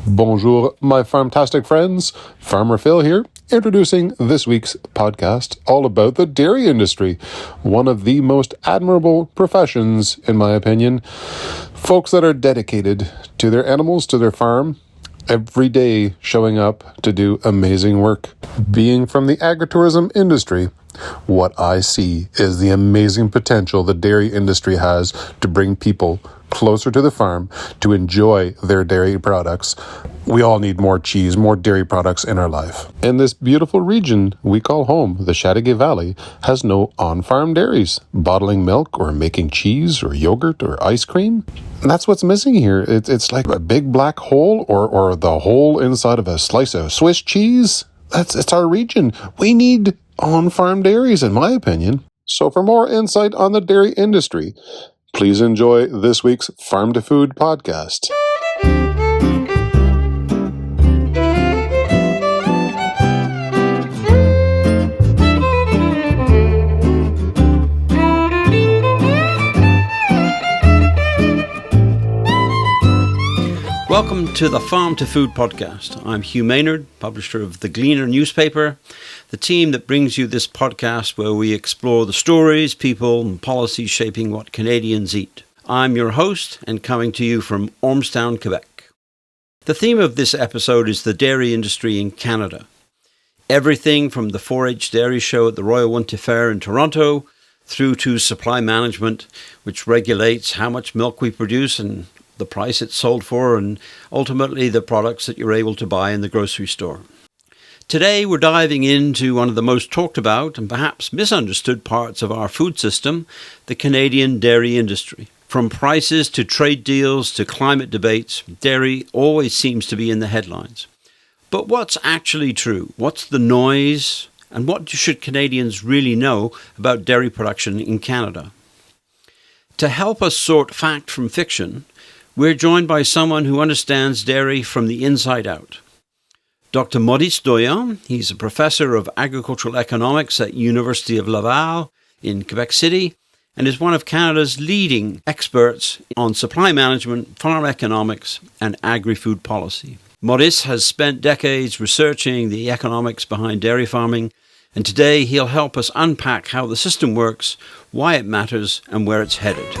Bonjour, my farmtastic friends. Farmer Phil here, introducing this week's podcast all about the dairy industry, one of the most admirable professions, in my opinion. Folks that are dedicated to their animals, to their farm, every day showing up to do amazing work. Being from the agritourism industry, what I see is the amazing potential the dairy industry has to bring people closer to the farm to enjoy their dairy products. We all need more cheese, more dairy products in our life. And this beautiful region we call home, the Chateauguay Valley, has no on-farm dairies, bottling milk or making cheese or yogurt or ice cream. And that's what's missing here. It's like a big black hole or the hole inside of a slice of Swiss cheese. It's our region. We need on-farm dairies, in my opinion. So for more insight on the dairy industry, please enjoy this week's Farm to Food podcast. Welcome to the Farm to Food podcast. I'm Hugh Maynard, publisher of The Gleaner newspaper, the team that brings you this podcast where we explore the stories, people, and policies shaping what Canadians eat. I'm your host and coming to you from Ormstown, Quebec. The theme of this episode is the dairy industry in Canada. Everything from the 4-H dairy show at the Royal Winter Fair in Toronto through to supply management, which regulates how much milk we produce and the price it's sold for, and ultimately the products that you're able to buy in the grocery store. Today we're diving into one of the most talked about and perhaps misunderstood parts of our food system, the Canadian dairy industry. From prices to trade deals to climate debates, dairy always seems to be in the headlines. But what's actually true? What's the noise? And what should Canadians really know about dairy production in Canada? To help us sort fact from fiction, we're joined by someone who understands dairy from the inside out. Dr. Maurice Doyon, he's a professor of agricultural economics at Université de Laval in Quebec City and is one of Canada's leading experts on supply management, farm economics, and agri-food policy. Maurice has spent decades researching the economics behind dairy farming, and today he'll help us unpack how the system works, why it matters, and where it's headed.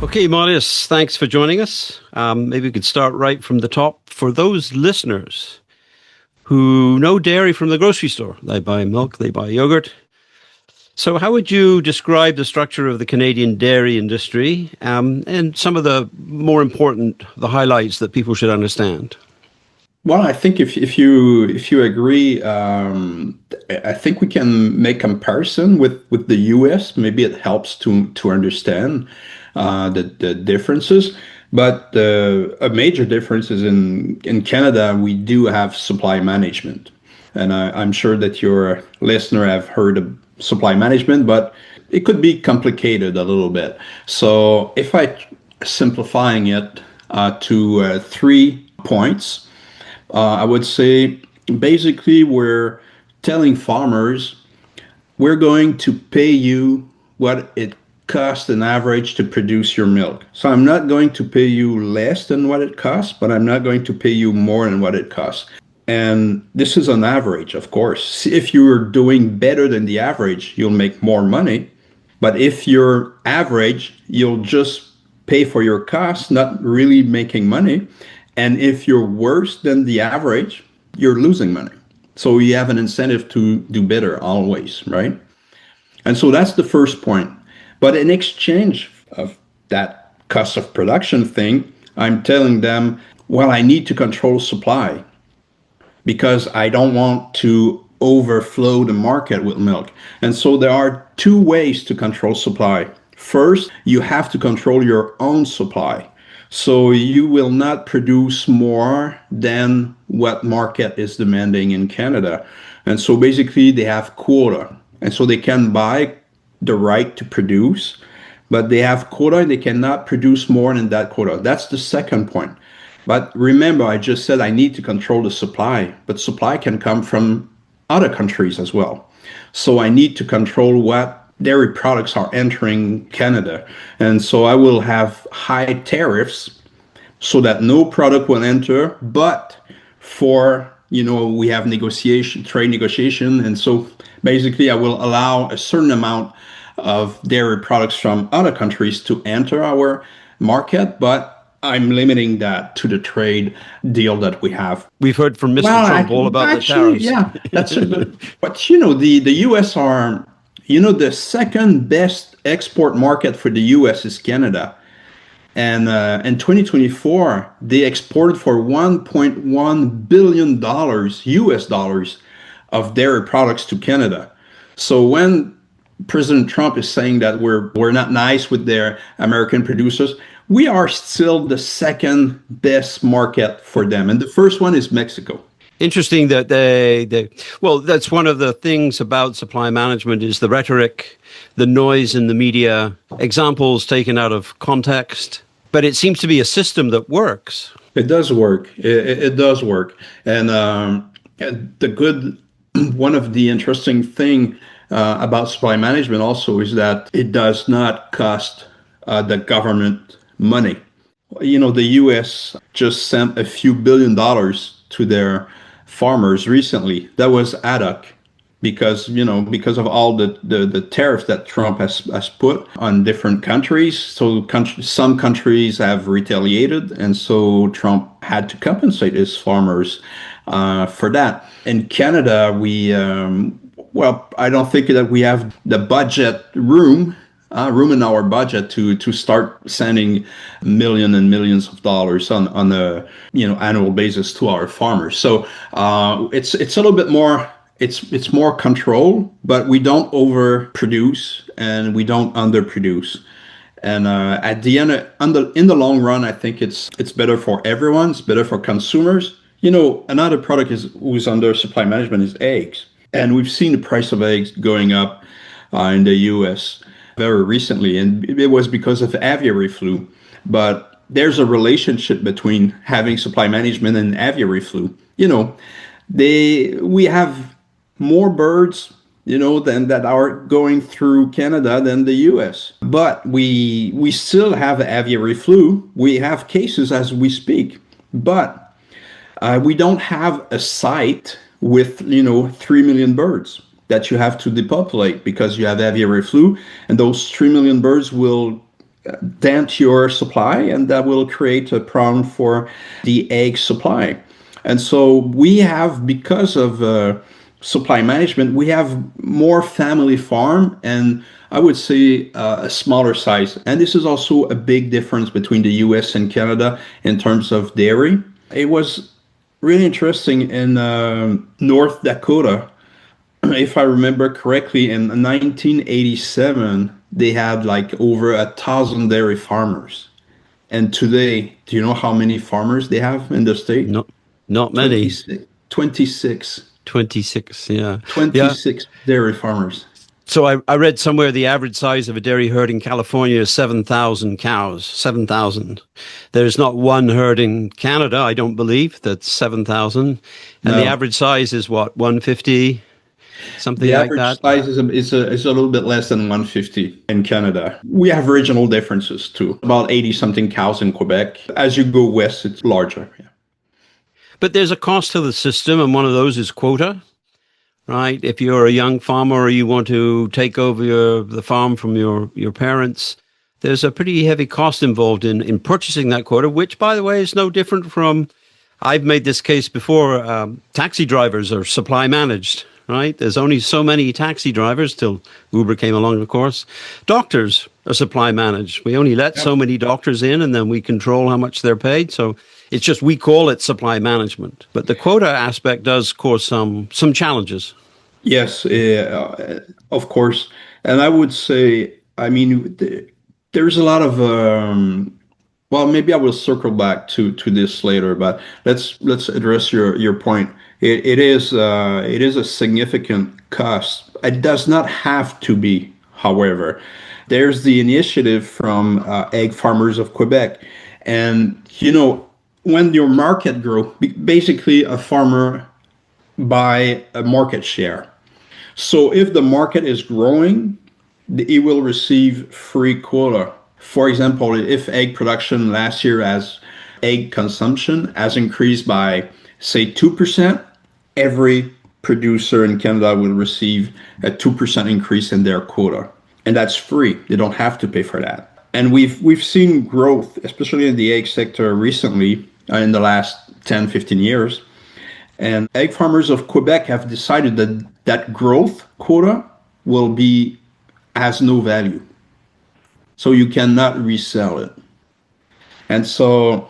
Okay, Maurice, thanks for joining us. Maybe we could start right from the top. For those listeners who know dairy from the grocery store, they buy milk, they buy yogurt. So how would you describe the structure of the Canadian dairy industry and some of the more important, the highlights that people should understand? Well, I think if you agree, I think we can make comparison with the U.S. Maybe it helps to understand the differences. But a major difference is in Canada, we do have supply management. And I'm sure that your listener have heard of supply management, but it could be complicated a little bit. So if I simplifying it to 3 points, I would say basically we're telling farmers we're going to pay you what it costs on average to produce your milk. So I'm not going to pay you less than what it costs, but I'm not going to pay you more than what it costs. And this is on average, of course. If you're doing better than the average, you'll make more money. But if you're average, you'll just pay for your costs, not really making money. And if you're worse than the average, you're losing money. So you have an incentive to do better always, right? And so that's the first point. But in exchange of that cost of production thing, I'm telling them, well, I need to control supply because I don't want to overflow the market with milk. And so there are 2 ways to control supply. First, you have to control your own supply. So you will not produce more than what market is demanding in Canada. And so basically they have quota. And so they can buy the right to produce, but they have quota and they cannot produce more than that quota. That's the second point. But remember, I just said I need to control the supply, but supply can come from other countries as well. So I need to control what dairy products are entering Canada. And so I will have high tariffs so that no product will enter, but for, we have trade negotiation. And so basically I will allow a certain amount of dairy products from other countries to enter our market, but I'm limiting that to the trade deal that we have. We've heard from Mr. Trump all about the tariffs. Yeah, that's a good. But the U.S. are, the second best export market for the U.S. is Canada, and in 2024 they exported for $1.1 billion U.S. dollars of dairy products to Canada. So when President Trump is saying that we're not nice with their American producers, we are still the second best market for them. And the first one is Mexico. Interesting that that's one of the things about supply management is the rhetoric, the noise in the media, examples taken out of context. But it seems to be a system that works. It does work. It does work. And one of the interesting thing about supply management also is that it does not cost the government money. The U.S. just sent a few $1 billion to their farmers recently. That was ad hoc because of all the tariffs that Trump has put on different countries. So some countries have retaliated, and so Trump had to compensate his farmers for that. In Canada, I don't think that we have the budget room in our budget to start sending millions and millions of dollars on a annual basis to our farmers. So it's a little bit more. It's more control, but we don't overproduce and we don't underproduce. And at the end, in the long run, I think it's better for everyone. It's better for consumers. Another product who's under supply management is eggs. And we've seen the price of eggs going up in the U.S. very recently, and it was because of aviary flu. But there's a relationship between having supply management and aviary flu. We have more birds, than that are going through Canada than the U.S. But we still have aviary flu. We have cases as we speak, but we don't have a site with 3 million birds that you have to depopulate because you have aviary flu, and those 3 million birds will dent your supply, and that will create a problem for the egg supply. And so we have, because of supply management, we have more family farm, and I would say a smaller size. And this is also a big difference between the US and Canada in terms of dairy. It was really interesting in North Dakota. If I remember correctly, in 1987, they had like over 1,000 dairy farmers. And today, do you know how many farmers they have in the state? No, not many. 26. 26, yeah. 26 dairy farmers. So I read somewhere the average size of a dairy herd in California is 7,000 cows, 7,000. There's not one herd in Canada, I don't believe, that's 7,000. And No. the average size is what, 150? Something like that? The average size is a little bit less than 150 in Canada. We have regional differences too. About 80-something cows in Quebec. As you go west, it's larger. Yeah. But there's a cost to the system, and one of those is quota, right? If you're a young farmer or you want to take over the farm from your parents, there's a pretty heavy cost involved in purchasing that quota, which, by the way, is no different from, I've made this case before, taxi drivers are supply managed, right? There's only so many taxi drivers till Uber came along, of course. Doctors are supply managed. We only let so many doctors in, and then we control how much they're paid. So it's just, we call it supply management. But the quota aspect does cause some challenges. Yes, of course. And I would say, there's a lot of, maybe I will circle back to this later, but let's address your point. It is a significant cost. It does not have to be, however. There's the initiative from Egg Farmers of Quebec. And, when your market grow, basically a farmer buy a market share. So if the market is growing, he will receive free quota. For example, if egg production last year as egg consumption has increased by, say, 2%, every producer in Canada will receive a 2% increase in their quota. And that's free. They don't have to pay for that. And we've seen growth, especially in the egg sector recently, in the last 10, 15 years. And egg farmers of Quebec have decided that that growth quota has no value. So you cannot resell it. And so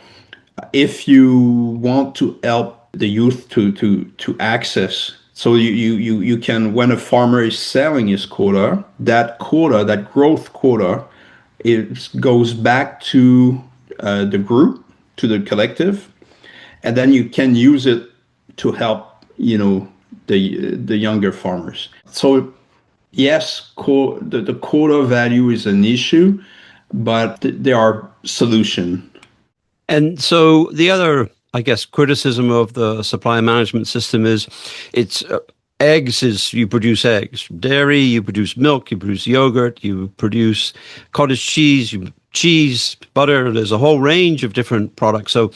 if you want to help the youth to access, so you can, when a farmer is selling his quota, that growth quota, it goes back to the group, to the collective, and then you can use it to help, the younger farmers. So yes, the quota value is an issue, but there are solutions. And so the other, I guess, criticism of the supply management system is it's eggs is you produce eggs. Dairy, you produce milk, you produce yogurt, you produce cottage cheese, butter. There's a whole range of different products. So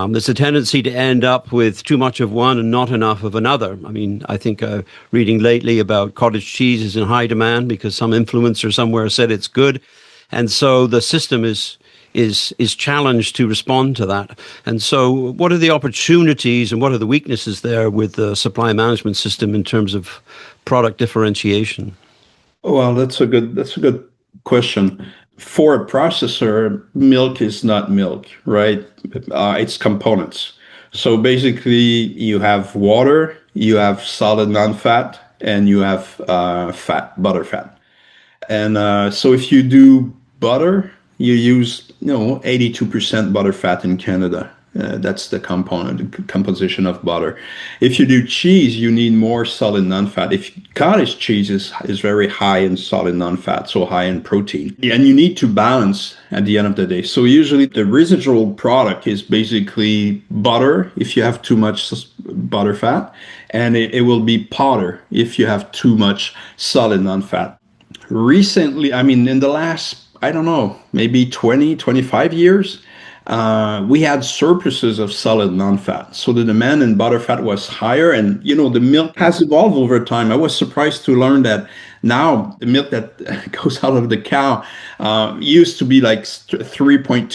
there's a tendency to end up with too much of one and not enough of another. I mean, I think reading lately about cottage cheese is in high demand because some influencer somewhere said it's good. And so the system is challenged to respond to that. And so what are the opportunities and what are the weaknesses there with the supply management system in terms of product differentiation? Well, that's a good question. For a processor, milk is not milk, right? It's components. So basically you have water, you have solid non-fat, and you have butter fat. And so if you do butter, you use 82% butter fat in Canada. That's the composition of butter. If you do cheese, you need more solid non-fat. If cottage cheese is very high in solid non-fat, so high in protein. And you need to balance at the end of the day. So usually the residual product is basically butter if you have too much butter fat, and it will be powder if you have too much solid non-fat. Recently, in the last, I don't know, maybe 20, 25 years, we had surpluses of solid non-fat. So the demand in butterfat was higher, and the milk has evolved over time. I was surprised to learn that now the milk that goes out of the cow used to be like 3.2%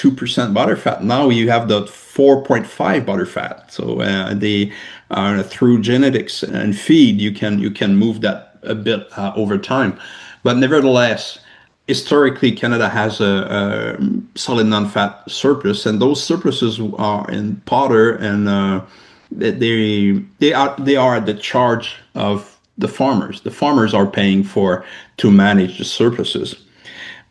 butterfat. Now you have the 4.5 butterfat. So through genetics and feed, you can move that a bit over time. But nevertheless, historically, Canada has a solid non-fat surplus, and those surpluses are in powder, and they are at the charge of the farmers. The farmers are paying to manage the surpluses.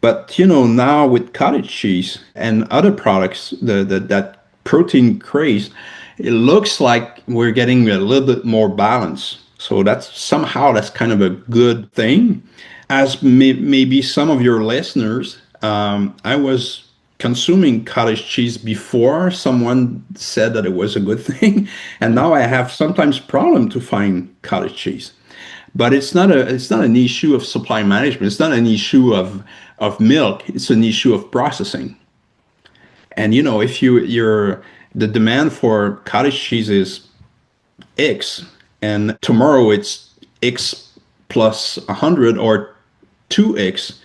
But now with cottage cheese and other products, that protein craze, it looks like we're getting a little bit more balance. So that's kind of a good thing. As maybe some of your listeners, I was consuming cottage cheese before someone said that it was a good thing, and now I have sometimes problem to find cottage cheese. But it's not an issue of supply management. It's not an issue of milk. It's an issue of processing. And if the demand for cottage cheese is X, and tomorrow it's X plus 100 or 2X,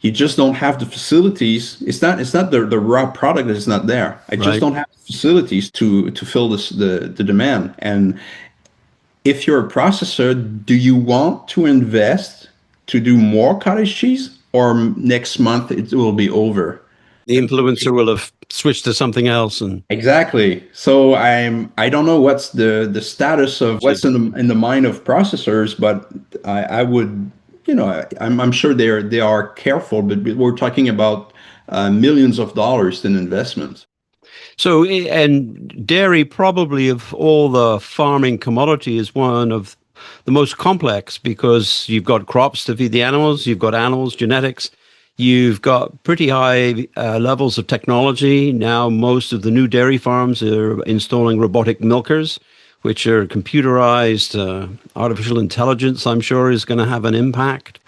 you just don't have the facilities. It's not the raw product that is not there. I just don't have facilities to fill the demand. And if you're a processor, do you want to invest to do more cottage cheese, or next month it will be over? The influencer will have switched to something else. And exactly. So I don't know what's the status of what's in the mind of processors, but I would, I'm sure they are careful, but we're talking about millions of dollars in investments. So, and dairy, probably of all the farming commodity, is one of the most complex, because you've got crops to feed the animals, you've got animals, genetics, You've got pretty high levels of technology. Now, most of the new dairy farms are installing robotic milkers, which are computerized. Artificial intelligence, I'm sure, is going to have an impact.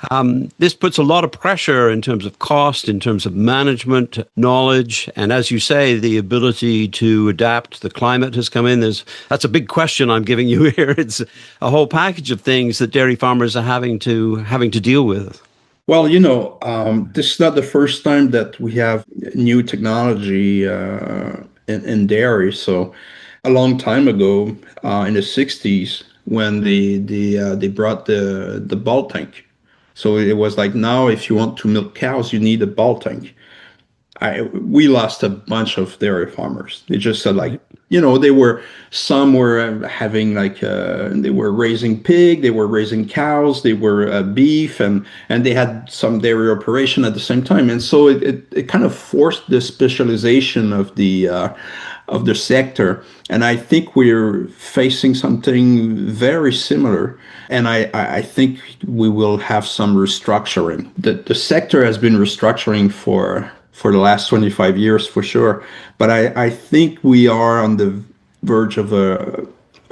This puts a lot of pressure in terms of cost, in terms of management, knowledge, and as you say, the ability to adapt. The climate has come in. That's a big question I'm giving you here. It's a whole package of things that dairy farmers are having to deal with. Well, this is not the first time that we have new technology in dairy. So, a long time ago, in the '60s, when they brought the ball tank, so it was like now, if you want to milk cows, you need a ball tank. We lost a bunch of dairy farmers. They just said like, some were having like, they were raising pig, they were raising cows, they were beef, and they had some dairy operation at the same time. And so it kind of forced the specialization of the sector. And I think we're facing something very similar. And I think we will have some restructuring. The sector has been restructuring for the last 25 years, for sure. But I think we are on the verge of a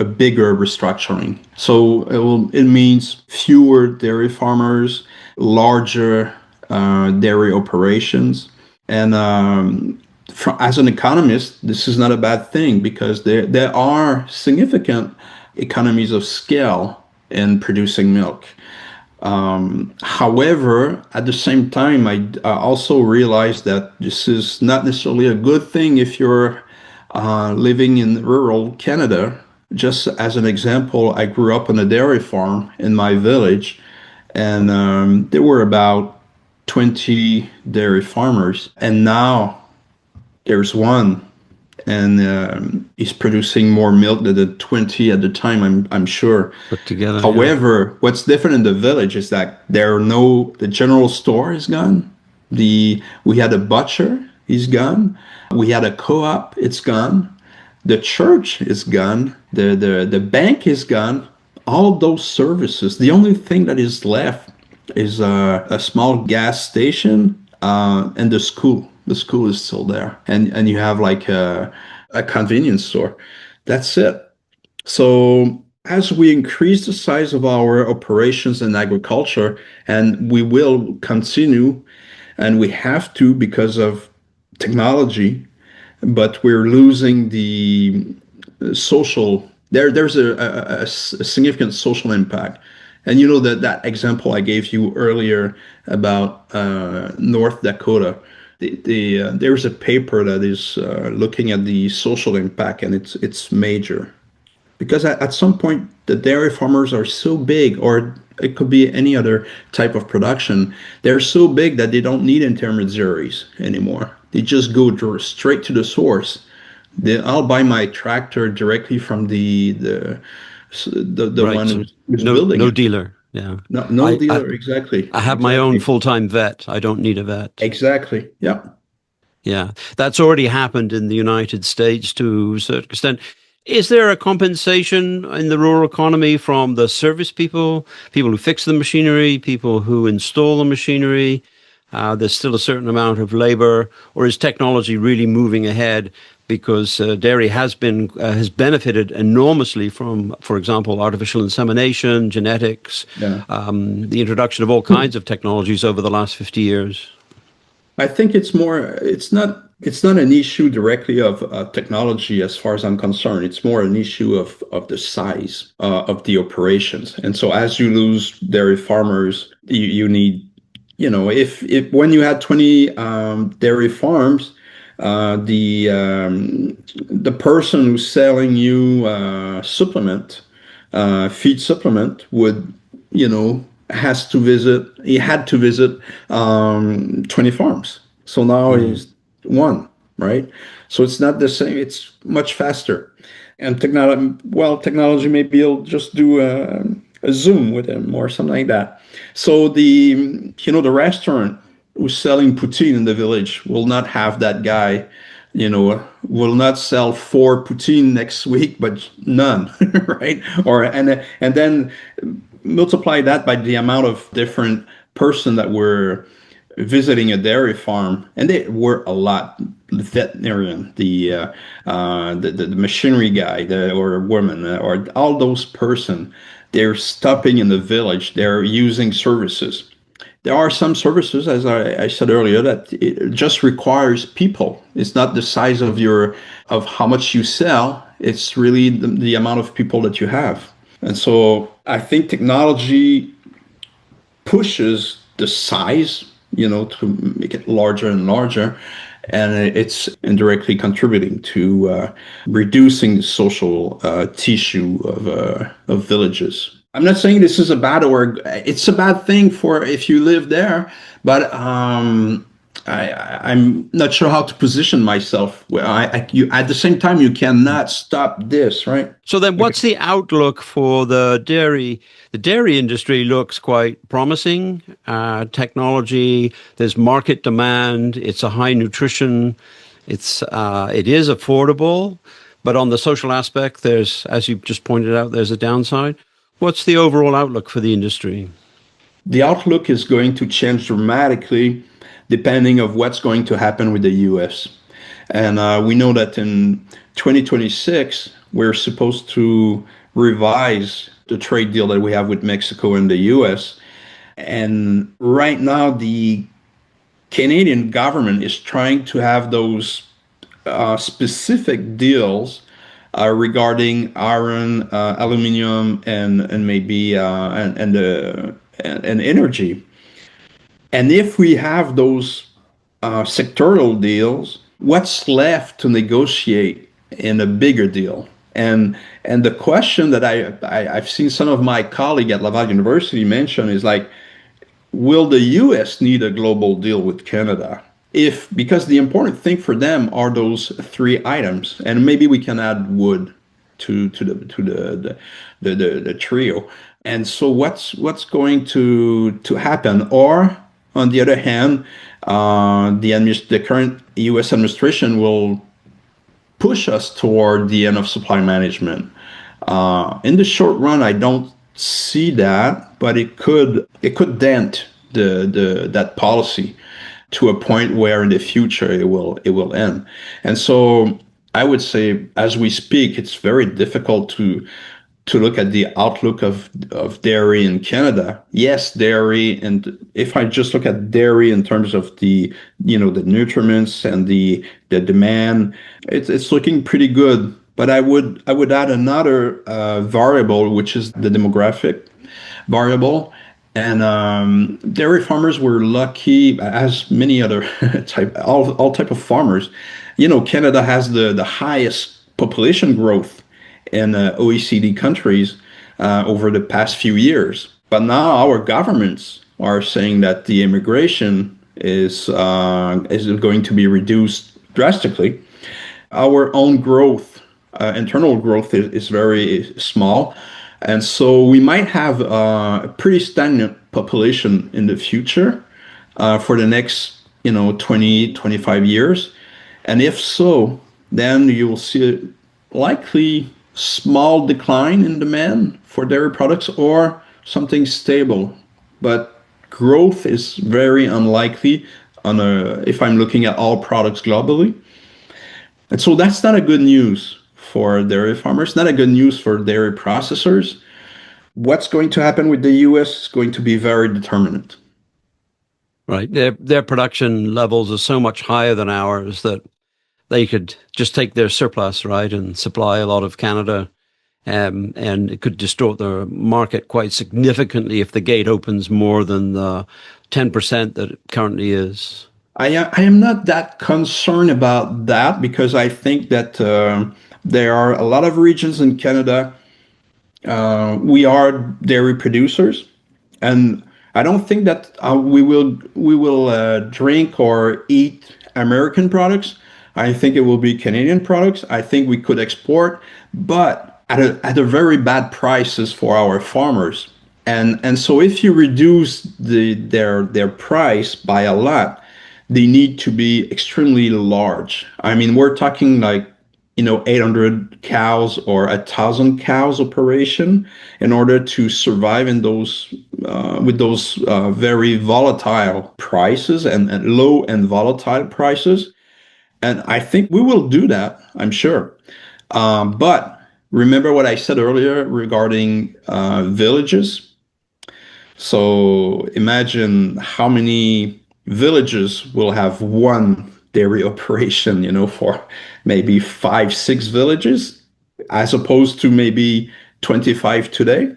bigger restructuring. So it means fewer dairy farmers, larger dairy operations. And as an economist, this is not a bad thing, because there are significant economies of scale in producing milk. However, at the same time, I also realize that this is not necessarily a good thing if you're living in rural Canada. Just as an example, I grew up on a dairy farm in my village, and there were about 20 dairy farmers, and now there's one, and he's producing more milk than the 20 at the time, I'm sure. Put together. However, what's different in the village is that the general store is gone. We had a butcher, he's gone. We had a co-op, it's gone. The church is gone. The bank is gone. All those services. The only thing that is left is a small gas station and the school. The school is still there, and you have like a convenience store. That's it. So as we increase the size of our operations in agriculture, and we will continue, and we have to because of technology, but we're losing the social. There's a significant social impact. And that example I gave you earlier about North Dakota. There's a paper that is looking at the social impact, and it's major, because at some point the dairy farmers are so big, or it could be any other type of production. They're so big that they don't need intermediaries anymore. They just go straight to the source. I'll buy my tractor directly from the right. one who's building no it. Dealer. Yeah. No dealer, exactly. I have my own full-time vet. I don't need a vet. Exactly. Yeah. Yeah. That's already happened in the United States to a certain extent. Is there a compensation in the rural economy from the service people who fix the machinery, people who install the machinery? There's still a certain amount of labor, or is technology really moving ahead? Because dairy has benefited enormously from, for example, artificial insemination, genetics, the introduction of all kinds of technologies over the last 50 years. I think it's not an issue directly of technology as far as I'm concerned. It's more an issue of the size of the operations. And so as you lose dairy farmers, you need, if when you had 20 dairy farms, the person who's selling you feed supplement would, he had to visit 20 farms. So now he's one, right? So it's not the same. It's much faster. And technology, maybe you'll just do a Zoom with him or something like that. So the restaurant who's selling poutine in the village will not have that guy, will not sell 4 poutine next week, but none, right? And then multiply that by the amount of different person that we're visiting a dairy farm, and they were a lot. The veterinarian, the machinery guy, or woman, or all those person, they're stopping in the village. They're using services. There are some services, as I said earlier, that it just requires people. It's not the size of how much you sell. It's really the amount of people that you have. And so I think technology pushes the size, to make it larger and larger. And it's indirectly contributing to reducing the social tissue of villages. I'm not saying this is a bad, or it's a bad thing for if you live there, but I'm not sure how to position myself. At the same time, you cannot stop this, right? So then what's the outlook for the dairy? The dairy industry looks quite promising. Technology, there's market demand, it's a high nutrition, it is affordable, but on the social aspect, there's, as you just pointed out, there's a downside. What's the overall outlook for the industry? The outlook is going to change dramatically depending of what's going to happen with the U.S. And we know that in 2026, we're supposed to revise the trade deal that we have with Mexico and the U.S. And right now, the Canadian government is trying to have those specific deals regarding iron, aluminum, and maybe and energy. And if we have those sectoral deals, what's left to negotiate in a bigger deal? And the question that I've seen some of my colleagues at Laval University mention is like, will the U.S. need a global deal with Canada? Because the important thing for them are those three items, and maybe we can add wood to the trio. And so what's going to happen? Or on the other hand, the current U.S. administration will push us toward the end of supply management. In the short run, I don't see that, but it could dent that policy to a point where in the future it will end. And so I would say, as we speak, it's very difficult to look at the outlook of dairy in Canada. Yes, dairy, and if I just look at dairy in terms of the nutriments and the demand, it's looking pretty good. But I would add another variable, which is the demographic variable. And dairy farmers were lucky, as many other all type of farmers. Canada has the highest population growth in OECD countries over the past few years. But now our governments are saying that the immigration is going to be reduced drastically. Our own growth, internal growth, is very small. And so we might have a pretty stagnant population in the future for the next 20, 25 years. And if so, then you will see a likely small decline in demand for dairy products or something stable. But growth is very unlikely if I'm looking at all products globally. And so that's not a good news for dairy farmers, not a good news for dairy processors. What's going to happen with the U.S. is going to be very determinant. Right. Their production levels are so much higher than ours that they could just take their surplus, right, and supply a lot of Canada, and it could distort the market quite significantly if the gate opens more than the 10% that it currently is. I am not that concerned about that, because I think that there are a lot of regions in Canada. We are dairy producers, and I don't think that we will drink or eat American products. I think it will be Canadian products. I think we could export, but at a very bad prices for our farmers. And so if you reduce their price by a lot, they need to be extremely large. I mean, we're talking like 800 cows or 1,000 cows operation in order to survive in those with those very volatile prices and low and volatile prices. And I think we will do that, I'm sure. But remember what I said earlier regarding villages. So imagine how many villages will have one dairy operation, for maybe 5, 6 villages, as opposed to maybe 25 today.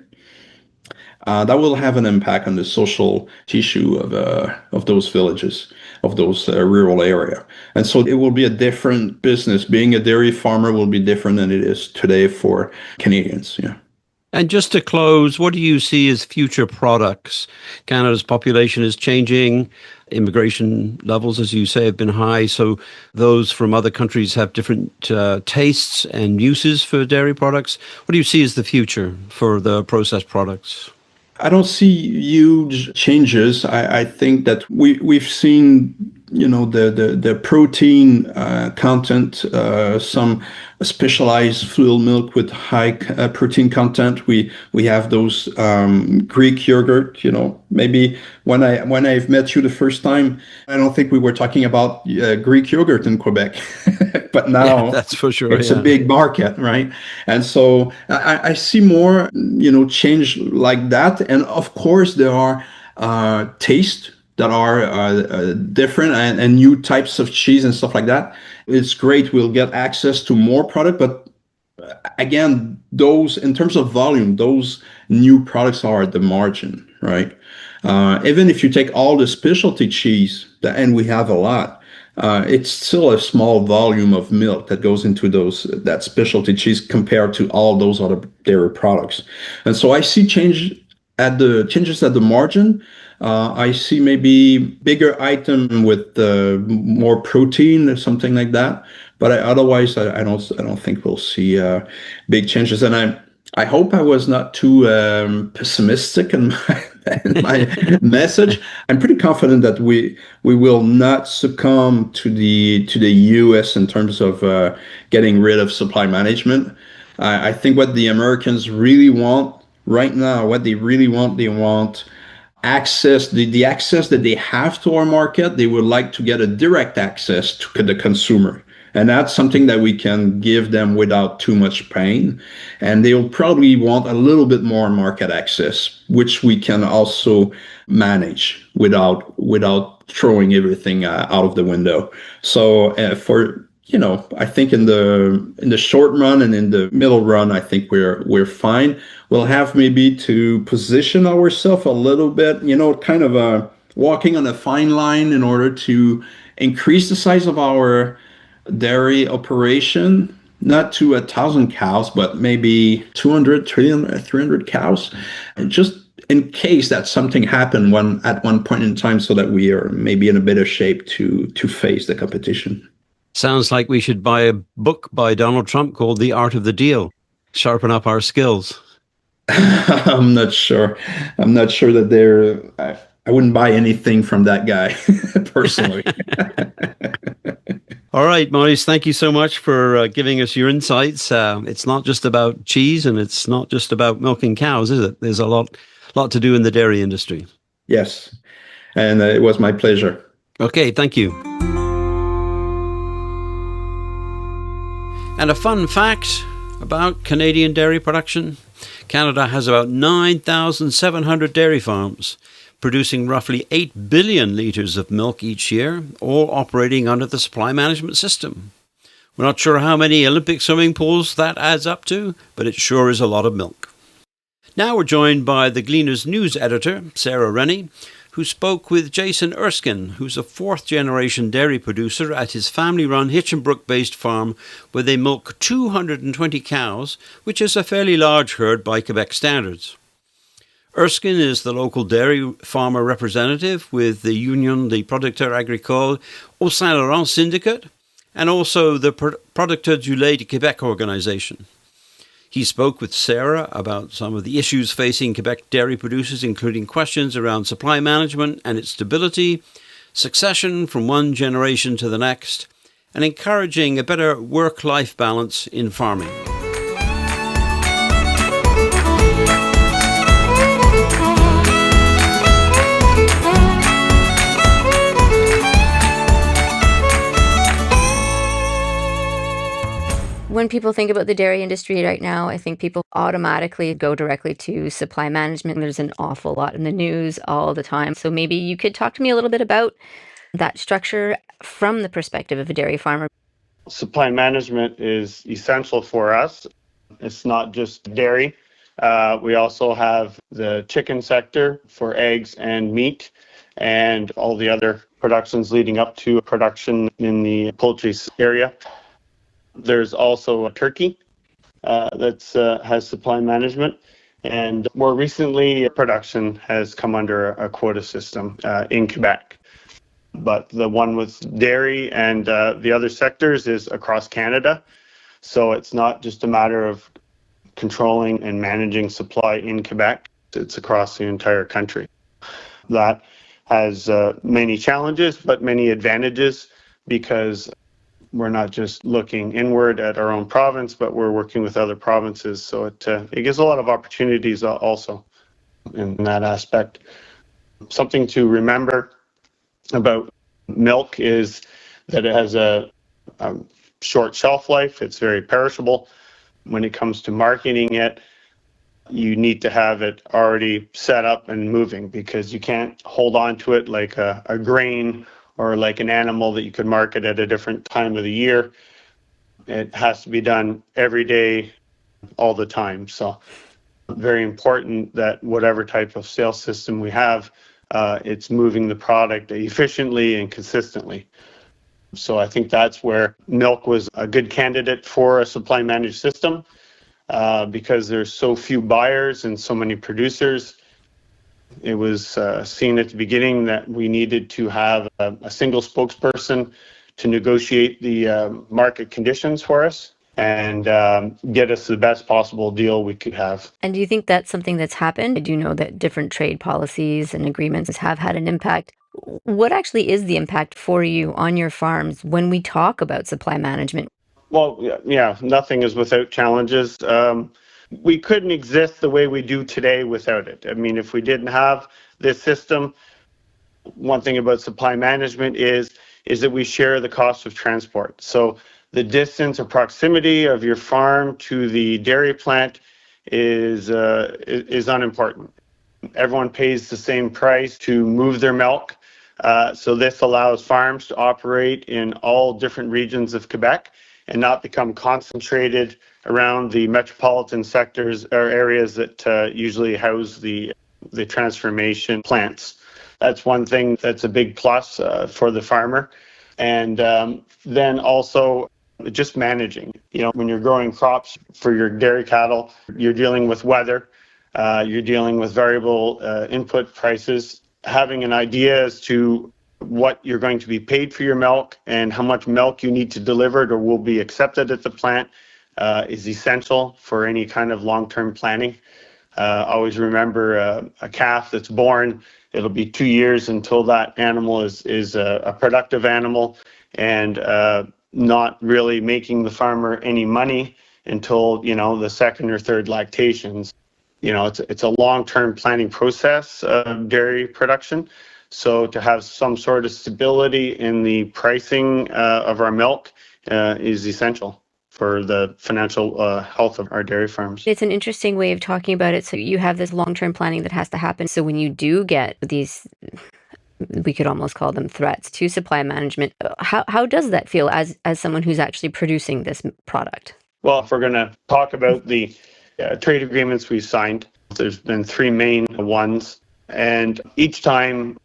That will have an impact on the social tissue of those villages, of those rural area. And so it will be a different business. Being a dairy farmer will be different than it is today for Canadians. Yeah. And just to close, what do you see as future products? Canada's population is changing. Immigration levels, as you say, have been high. So those from other countries have different tastes and uses for dairy products. What do you see as the future for the processed products? I don't see huge changes. I think that we've seen, the protein content, some specialized fluid milk with high protein content. We have those Greek yogurt. Maybe when I've met you the first time, I don't think we were talking about Greek yogurt in Quebec, but now that's for sure. It's a big market, right? And so I see more, change like that. And of course, there are tastes that are different and new types of cheese and stuff like that. It's great. We'll get access to more product, but again, those, in terms of volume, those new products are at the margin, right? Even if you take all the specialty cheese, and we have a lot, it's still a small volume of milk that goes into that specialty cheese compared to all those other dairy products. And so I see changes at the margin. I see maybe bigger item with more protein or something like that. But otherwise, I don't think we'll see big changes. And I hope I was not too pessimistic in my message. I'm pretty confident that we will not succumb to the U.S. in terms of getting rid of supply management. I think what the Americans really want right now, they want access, the access that they have to our market. They would like to get a direct access to the consumer. And that's something that we can give them without too much pain. And they'll probably want a little bit more market access, which we can also manage without throwing everything out of the window. So I think in the short run and in the middle run, I think we're fine. We'll have maybe to position ourselves a little bit, kind of walking on a fine line in order to increase the size of our dairy operation, not to 1,000 cows, but maybe 200, 300 cows, just in case that something happened at one point in time, so that we are maybe in a better shape to face the competition. Sounds like we should buy a book by Donald Trump called The Art of the Deal. Sharpen up our skills. I'm not sure that I wouldn't buy anything from that guy personally. All right, Maurice, thank you so much for giving us your insights. It's not just about cheese and it's not just about milking cows, is it? There's a lot to do in the dairy industry. Yes, and it was my pleasure. Okay, thank you. And a fun fact about Canadian dairy production. Canada has about 9,700 dairy farms, producing roughly 8 billion litres of milk each year, all operating under the supply management system. We're not sure how many Olympic swimming pools that adds up to, but it sure is a lot of milk. Now we're joined by the Gleaner's news editor, Sarah Rennie, who spoke with Jason Erskine, who's a fourth-generation dairy producer at his family-run Hinchinbrook-based farm, where they milk 220 cows, which is a fairly large herd by Quebec standards. Erskine is the local dairy farmer representative with the union, the Producteurs agricole Haut-Saint-Laurent syndicate, and also the Producteurs du lait de Quebec organization. He spoke with Sarah about some of the issues facing Quebec dairy producers, including questions around supply management and its stability, succession from one generation to the next, and encouraging a better work-life balance in farming. When people think about the dairy industry right now, I think people automatically go directly to supply management. There's an awful lot in the news all the time. So maybe you could talk to me a little bit about that structure from the perspective of a dairy farmer. Supply management is essential for us. It's not just dairy. We also have the chicken sector for eggs and meat and all the other productions leading up to production in the poultry area. There's also a turkey that has supply management. And more recently, production has come under a quota system in Quebec. But the one with dairy and the other sectors is across Canada. So it's not just a matter of controlling and managing supply in Quebec. It's across the entire country. That has many challenges, but many advantages, because we're not just looking inward at our own province, but we're working with other provinces. So it gives a lot of opportunities also in that aspect. Something to remember about milk is that it has a short shelf life. It's very perishable. When it comes to marketing it, you need to have it already set up and moving, because you can't hold on to it like a grain or like an animal that you could market at a different time of the year. It has to be done every day, all the time. So very important that whatever type of sales system we have, it's moving the product efficiently and consistently. So I think that's where milk was a good candidate for a supply managed system, because there's so few buyers and so many producers. It was seen at the beginning that we needed to have a single spokesperson to negotiate the market conditions for us and get us the best possible deal we could have. And do you think that's something that's happened? I do know that different trade policies and agreements have had an impact. What actually is the impact for you on your farms when we talk about supply management? Well, yeah, nothing is without challenges. We couldn't exist the way we do today without it. I mean, if we didn't have this system, one thing about supply management is that we share the cost of transport. So the distance or proximity of your farm to the dairy plant is unimportant. Everyone pays the same price to move their milk. So this allows farms to operate in all different regions of Quebec and not become concentrated around the metropolitan sectors or areas that usually house the transformation plants. That's one thing that's a big plus for the farmer. And then also just managing. You know, when you're growing crops for your dairy cattle, you're dealing with weather, you're dealing with variable input prices. Having an idea as to what you're going to be paid for your milk and how much milk you need to deliver or will be accepted at the plant is essential for any kind of long-term planning. Always remember a calf that's born, it'll be 2 years until that animal is a productive animal, and not really making the farmer any money until, you know, the second or third lactations. You know, it's a long-term planning process, dairy production. So to have some sort of stability in the pricing of our milk is essential for the financial health of our dairy farms. It's an interesting way of talking about it. So you have this long-term planning that has to happen. So when you do get these, we could almost call them threats to supply management, how does that feel as someone who's actually producing this product? Well, if we're going to talk about the trade agreements we've signed, there's been three main ones. And each time,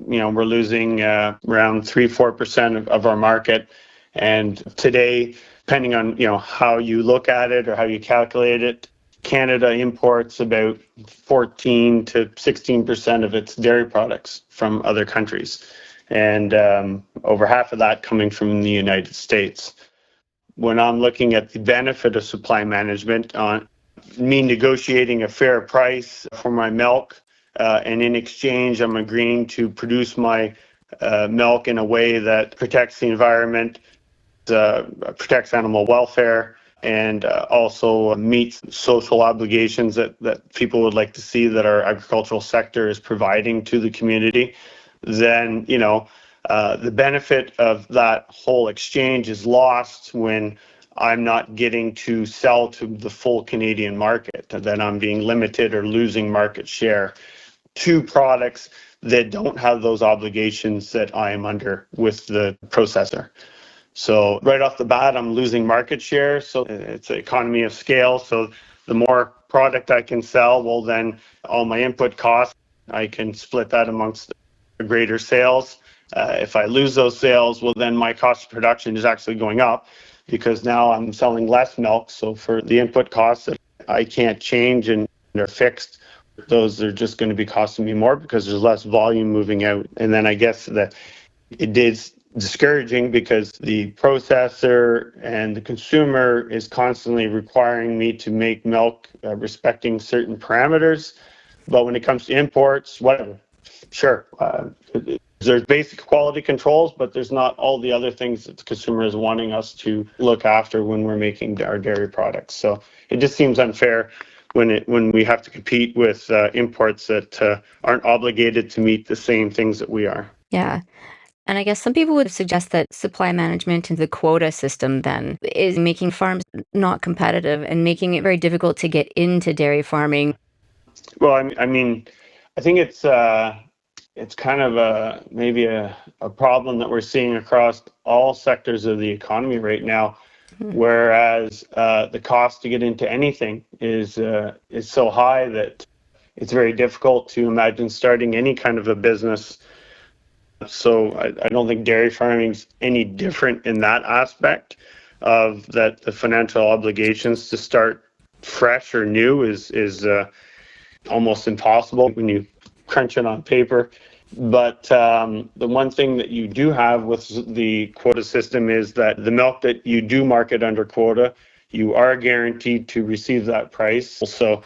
you know, we're losing around 3-4% of our market. And today, depending on, you know, how you look at it or how you calculate it, Canada imports about 14 to 16% of its dairy products from other countries, and over half of that coming from the United States. When I'm looking at the benefit of supply management, on me negotiating a fair price for my milk, and in exchange I'm agreeing to produce my milk in a way that protects the environment, protects animal welfare, and also meets social obligations that people would like to see that our agricultural sector is providing to the community, then, the benefit of that whole exchange is lost when I'm not getting to sell to the full Canadian market, then I'm being limited or losing market share to products that don't have those obligations that I am under with the processor. So right off the bat, I'm losing market share. So it's an economy of scale. So the more product I can sell, well, then all my input costs, I can split that amongst greater sales. If I lose those sales, well, then my cost of production is actually going up because now I'm selling less milk. So for the input costs that I can't change and they're fixed, those are just going to be costing me more because there's less volume moving out. And then I guess that it is discouraging because the processor and the consumer is constantly requiring me to make milk respecting certain parameters. But when it comes to imports, whatever, sure. There's basic quality controls, but there's not all the other things that the consumer is wanting us to look after when we're making our dairy products. So it just seems unfair when we have to compete with imports that aren't obligated to meet the same things that we are. Yeah. And I guess some people would suggest that supply management and the quota system then is making farms not competitive and making it very difficult to get into dairy farming. Well, I mean, I think it's kind of maybe a problem that we're seeing across all sectors of the economy right now. Whereas the cost to get into anything is so high that it's very difficult to imagine starting any kind of a business. So I don't think dairy farming is any different in that aspect of that the financial obligations to start fresh or new is almost impossible when you crunch it on paper. But the one thing that you do have with the quota system is that the milk that you do market under quota, you are guaranteed to receive that price. So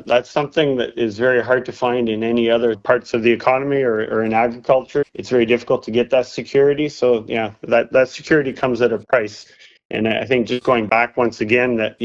that's something that is very hard to find in any other parts of the economy or in agriculture. It's very difficult to get that security. So yeah, that security comes at a price. And I think just going back once again that,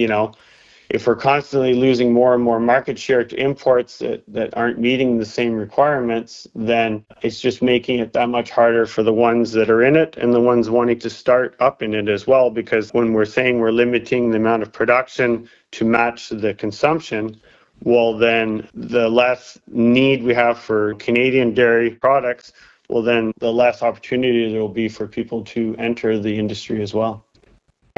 if we're constantly losing more and more market share to imports that aren't meeting the same requirements, then it's just making it that much harder for the ones that are in it and the ones wanting to start up in it as well. Because when we're saying we're limiting the amount of production to match the consumption, well, then the less need we have for Canadian dairy products, well, then the less opportunity there will be for people to enter the industry as well.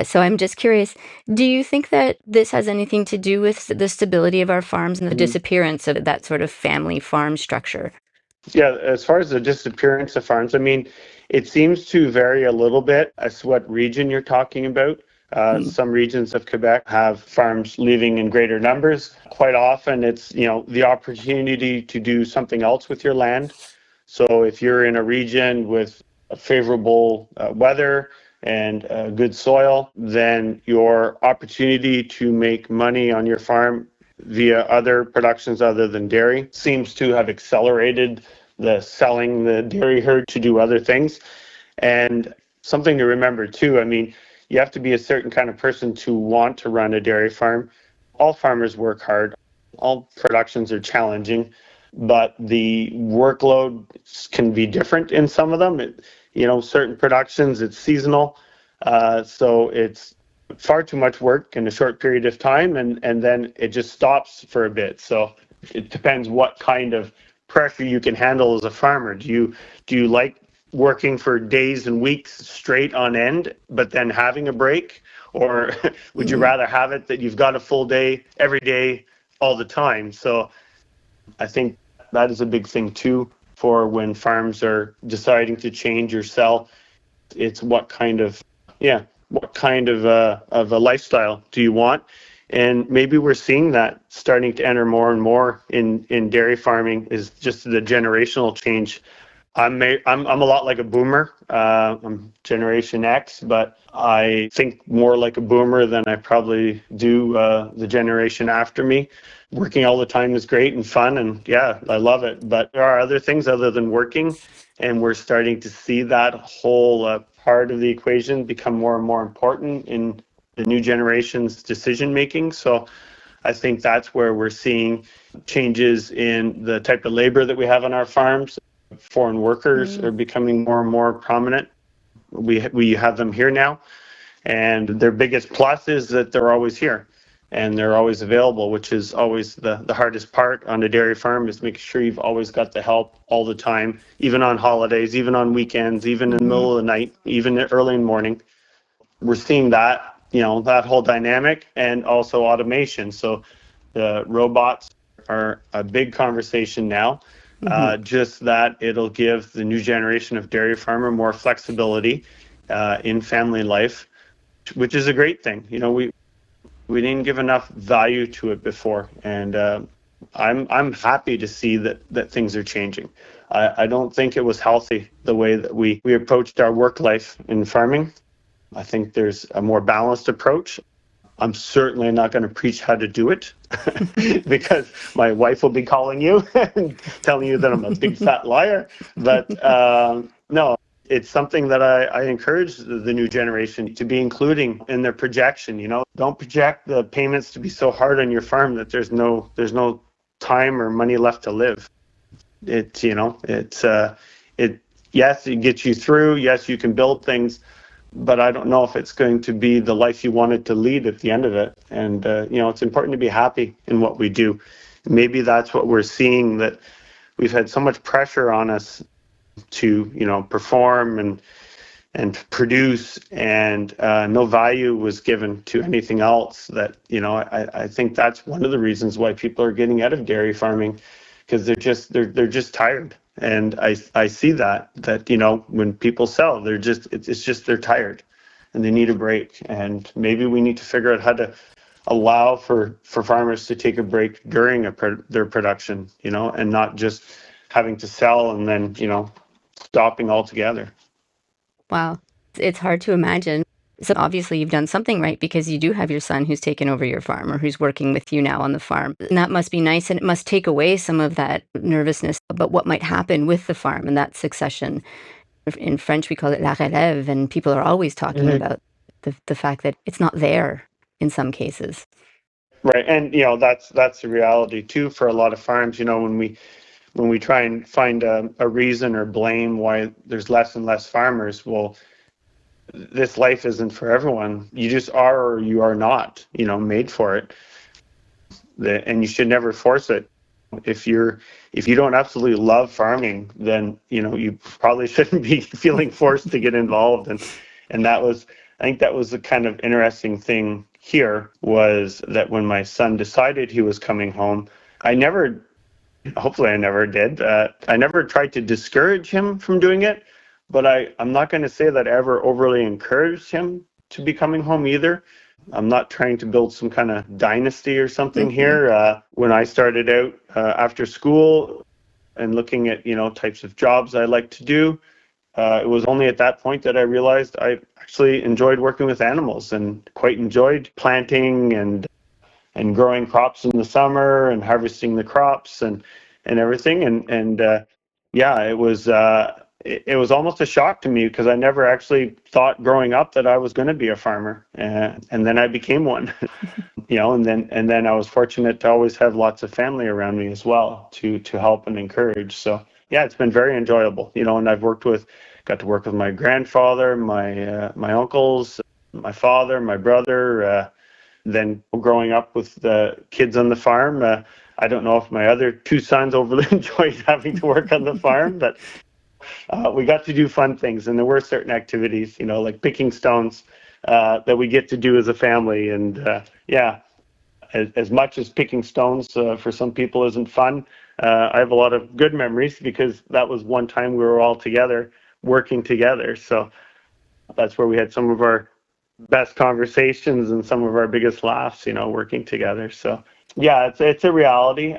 So I'm just curious, do you think that this has anything to do with the stability of our farms and the disappearance of that sort of family farm structure? Yeah, as far as the disappearance of farms, I mean, it seems to vary a little bit as to what region you're talking about. Some regions of Quebec have farms leaving in greater numbers. Quite often it's, the opportunity to do something else with your land. So if you're in a region with a favorable weather and good soil, then your opportunity to make money on your farm via other productions other than dairy seems to have accelerated the selling the dairy herd to do other things. And something to remember too, I mean, you have to be a certain kind of person to want to run a dairy farm. All farmers work hard. All productions are challenging, but the workload can be different in some of them. Certain productions, it's seasonal. So it's far too much work in a short period of time, and then it just stops for a bit. So it depends what kind of pressure you can handle as a farmer. Do you like working for days and weeks straight on end, but then having a break? Or would you rather have it that you've got a full day every day all the time? So I think that is a big thing too for when farms are deciding to change or sell. It's what kind of a lifestyle do you want? And maybe we're seeing that starting to enter more and more in dairy farming is just the generational change I'm a lot like a boomer. I'm Generation X, but I think more like a boomer than I probably do the generation after me. Working all the time is great and fun, and yeah, I love it. But there are other things other than working, and we're starting to see that whole part of the equation become more and more important in the new generation's decision making. So I think that's where we're seeing changes in the type of labor that we have on our farms. Foreign workers are becoming more and more prominent. We have them here now, and their biggest plus is that they're always here and they're always available, which is always the hardest part on a dairy farm, is making sure you've always got the help all the time, even on holidays, even on weekends, even in the middle of the night, even early in the morning. We're seeing that, that whole dynamic, and also automation. So the robots are a big conversation now. Just that it'll give the new generation of dairy farmer more flexibility in family life, which is a great thing. We didn't give enough value to it before, and I'm happy to see that things are changing. I don't think it was healthy the way that we approached our work life in farming. I think there's a more balanced approach. I'm certainly not going to preach how to do it because my wife will be calling you and telling you that I'm a big fat liar. But no, it's something that I encourage the new generation to be including in their projection. Don't project the payments to be so hard on your farm that there's no time or money left to live. Yes, it gets you through. Yes, you can build things, but I don't know if it's going to be the life you wanted to lead at the end of it. And, it's important to be happy in what we do. Maybe that's what we're seeing, that we've had so much pressure on us to, perform and produce, and no value was given to anything else. That, I think that's one of the reasons why people are getting out of dairy farming, because they're just tired. And I see that when people sell, they're tired and they need a break. And maybe we need to figure out how to allow for farmers to take a break during their production, and not just having to sell and then, stopping altogether. Wow. It's hard to imagine. So obviously you've done something right, because you do have your son who's taken over your farm, or who's working with you now on the farm. And that must be nice, and it must take away some of that nervousness about what might happen with the farm and that succession. In French, we call it la relève, and people are always talking about the fact that it's not there in some cases. Right. And, that's the reality too for a lot of farms. When we try and find a reason or blame why there's less and less farmers, well, this life isn't for everyone. You just are, or you are not, made for it. And you should never force it. If you don't absolutely love farming, then, you probably shouldn't be feeling forced to get involved. And I think that was the kind of interesting thing here, was that when my son decided he was coming home, hopefully I never did. I never tried to discourage him from doing it, but I'm not going to say that I ever overly encouraged him to be coming home either. I'm not trying to build some kind of dynasty or something here. When I started out after school and looking at, types of jobs I like to do, it was only at that point that I realized I actually enjoyed working with animals, and quite enjoyed planting and growing crops in the summer and harvesting the crops and everything. It was almost a shock to me, because I never actually thought growing up that I was going to be a farmer, and then I became one. And then I was fortunate to always have lots of family around me as well to help and encourage. So yeah, it's been very enjoyable. And I've got to work with my grandfather, my uncles, my father, my brother. Then growing up with the kids on the farm, I don't know if my other two sons overly enjoyed having to work on the farm, but we got to do fun things, and there were certain activities, like picking stones, that we get to do as a family. And as much as picking stones for some people isn't fun, I have a lot of good memories, because that was one time we were all together, working together. So that's where we had some of our best conversations and some of our biggest laughs, working together. So yeah, it's a reality.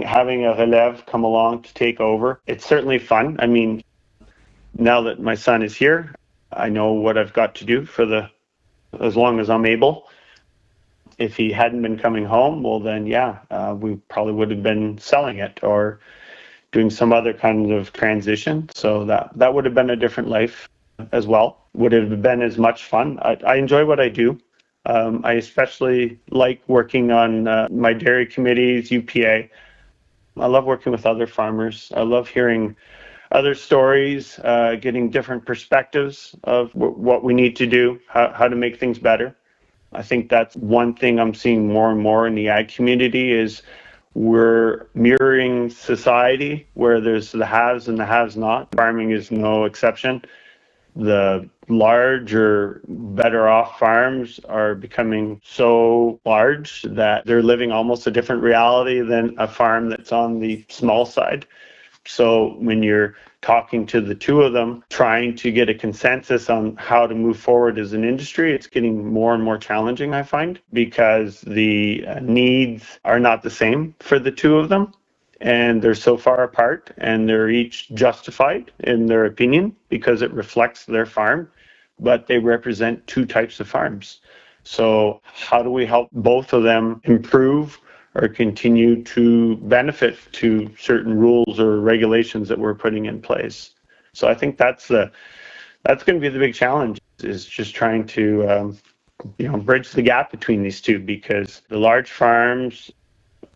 having a relève come along to take over, it's certainly fun. I mean, now that my son is here, I know what I've got to do as long as I'm able. If he hadn't been coming home, well then, we probably would have been selling it or doing some other kind of transition. So that would have been a different life as well. Would it have been as much fun? I enjoy what I do. I especially like working on my dairy committees, UPA. I love working with other farmers. I love hearing other stories, getting different perspectives of what we need to do, how to make things better. I think that's one thing I'm seeing more and more in the ag community is we're mirroring society where there's the haves and the haves not. Farming is no exception. The larger, better off farms are becoming so large that they're living almost a different reality than a farm that's on the small side. So when you're talking to the two of them, trying to get a consensus on how to move forward as an industry, it's getting more and more challenging, I find, because the needs are not the same for the two of them. And they're so far apart, and they're each justified in their opinion because it reflects their farm, but they represent two types of farms. So how do we help both of them improve or continue to benefit to certain rules or regulations that we're putting in place? So I think that's going to be the big challenge, is just trying to bridge the gap between these two, because the large farms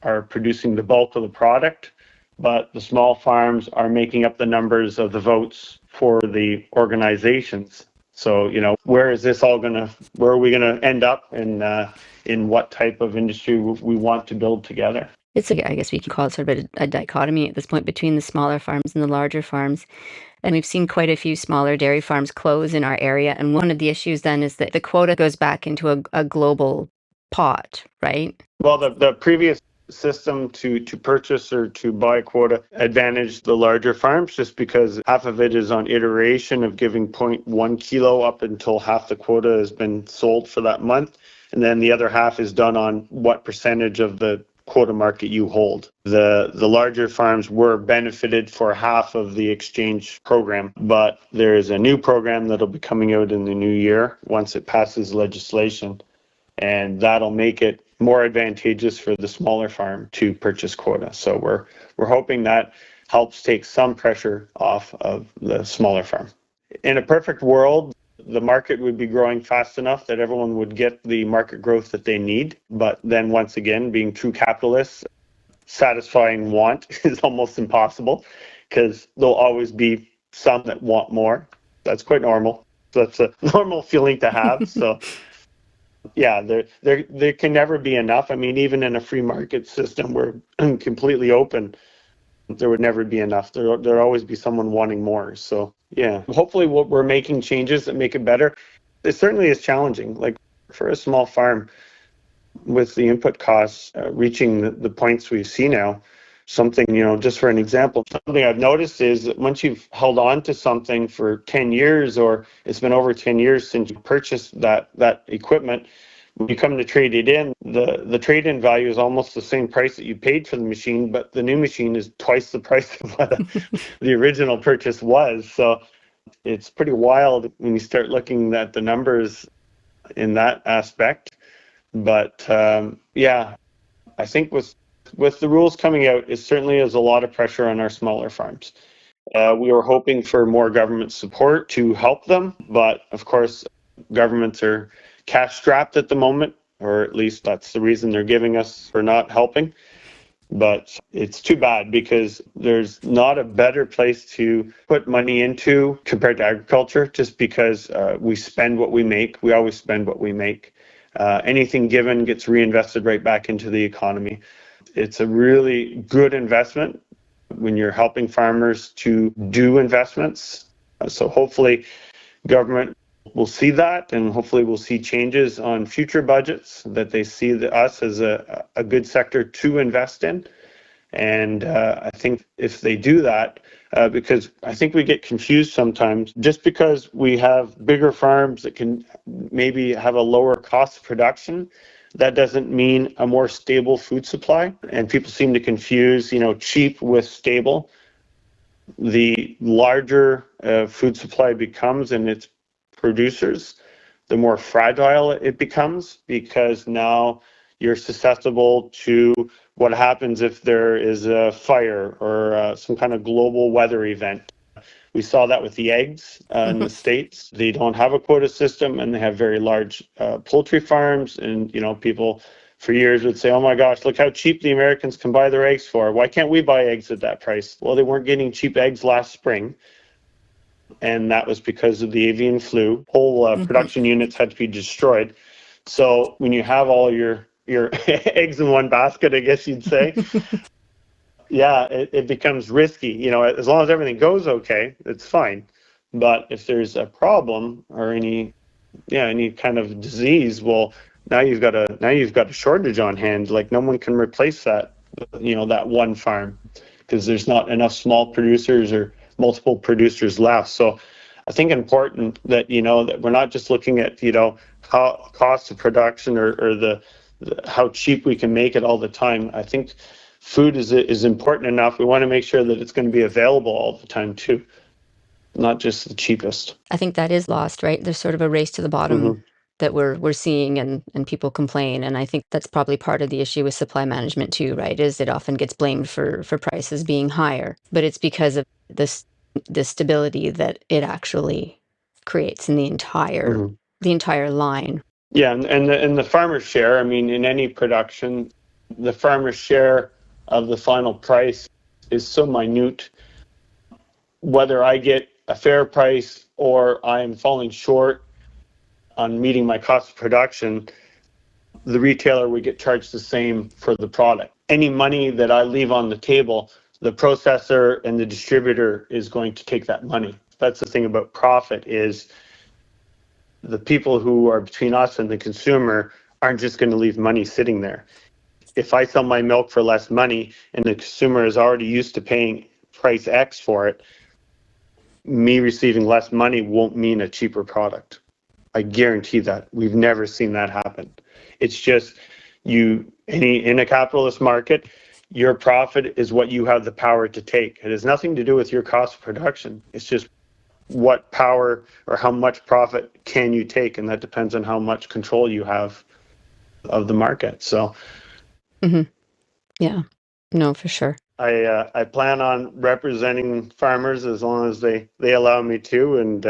are producing the bulk of the product, but the small farms are making up the numbers of the votes for the organizations. So, where are we gonna end up in what type of industry we want to build together? I guess we could call it sort of a dichotomy at this point between the smaller farms and the larger farms. And we've seen quite a few smaller dairy farms close in our area. And one of the issues then is that the quota goes back into a global pot, right? Well, the previous system to purchase or to buy a quota advantaged the larger farms, just because half of it is on iteration of giving 0.1 kilo up until half the quota has been sold for that month. And then the other half is done on what percentage of the quota market you hold. The larger farms were benefited for half of the exchange program, but there is a new program that'll be coming out in the new year once it passes legislation, and that'll make it more advantageous for the smaller farm to purchase quota. So we're hoping that helps take some pressure off of the smaller farm. In a perfect world, the market would be growing fast enough that everyone would get the market growth that they need. But then once again, being true capitalists, satisfying want is almost impossible, because there'll always be some that want more. That's quite normal. That's a normal feeling to have. So yeah, there can never be enough. I mean, even in a free market system, we're completely open. There would never be enough. There'll always be someone wanting more. So yeah, hopefully we're making changes that make it better. It certainly is challenging. Like for a small farm, with the input costs reaching the points we see now, something, just for an example, something I've noticed is that once you've held on to something for 10 years, or it's been over 10 years since you purchased that equipment, when you come to trade it in, the trade-in value is almost the same price that you paid for the machine, but the new machine is twice the price of what the original purchase was. So it's pretty wild when you start looking at the numbers in that aspect. But I think with the rules coming out, it certainly is a lot of pressure on our smaller farms. We were hoping for more government support to help them, but of course, governments are cash-strapped at the moment, or at least that's the reason they're giving us for not helping. But it's too bad, because there's not a better place to put money into compared to agriculture, just because we spend what we make. We always spend what we make. Anything given gets reinvested right back into the economy. It's a really good investment when you're helping farmers to do investments. So hopefully government will see that, and hopefully we'll see changes on future budgets, that they see us as a good sector to invest in. And I think if they do that, because I think we get confused sometimes, just because we have bigger farms that can maybe have a lower cost of production, That doesn't mean a more stable food supply. And people seem to confuse, cheap with stable. The larger food supply becomes and its producers, the more fragile it becomes, because now you're susceptible to what happens if there is a fire or some kind of global weather event. We saw that with the eggs in the States. They don't have a quota system, and they have very large poultry farms. And, people for years would say, oh my gosh, look how cheap the Americans can buy their eggs for. Why can't we buy eggs at that price? Well, they weren't getting cheap eggs last spring. And that was because of the avian flu. Whole production units had to be destroyed. So when you have all your eggs in one basket, I guess you'd say, yeah, it becomes risky. As long as everything goes okay, it's fine. But if there's a problem or any kind of disease, well, now you've got a shortage on hand. Like, no one can replace that, that one farm, because there's not enough small producers or multiple producers left. So I think important that, that we're not just looking at, how cost of production or the how cheap we can make it all the time. I think food is important enough. We want to make sure that it's going to be available all the time too, not just the cheapest. I think that is lost, right? There's sort of a race to the bottom that we're seeing, and people complain. And I think that's probably part of the issue with supply management too, right? Is it often gets blamed for prices being higher, but it's because of the stability that it actually creates in the entire line. Yeah, and the farmer's share, in any production, the farmer's share of the final price is so minute. Whether I get a fair price or I'm falling short on meeting my cost of production, the retailer would get charged the same for the product. Any money that I leave on the table, the processor and the distributor is going to take that money. That's the thing about profit, is the people who are between us and the consumer aren't just going to leave money sitting there. If I sell my milk for less money and the consumer is already used to paying price X for it, me receiving less money won't mean a cheaper product. I guarantee that. We've never seen that happen. It's just in a capitalist market, your profit is what you have the power to take. It has nothing to do with your cost of production. It's just what power or how much profit can you take, and that depends on how much control you have of the market. So yeah, no, for sure. I plan on representing farmers as long as they allow me to, and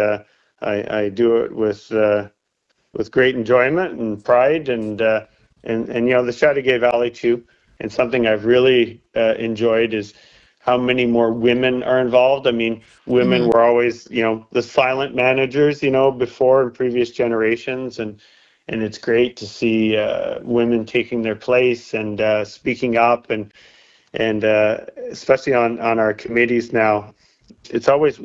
I do it with great enjoyment and pride, and the Chateauguay Valley too. And something I've really enjoyed is how many more women are involved. Women were always, the silent managers, before in previous generations. And it's great to see women taking their place and speaking up, and especially on our committees now. It's always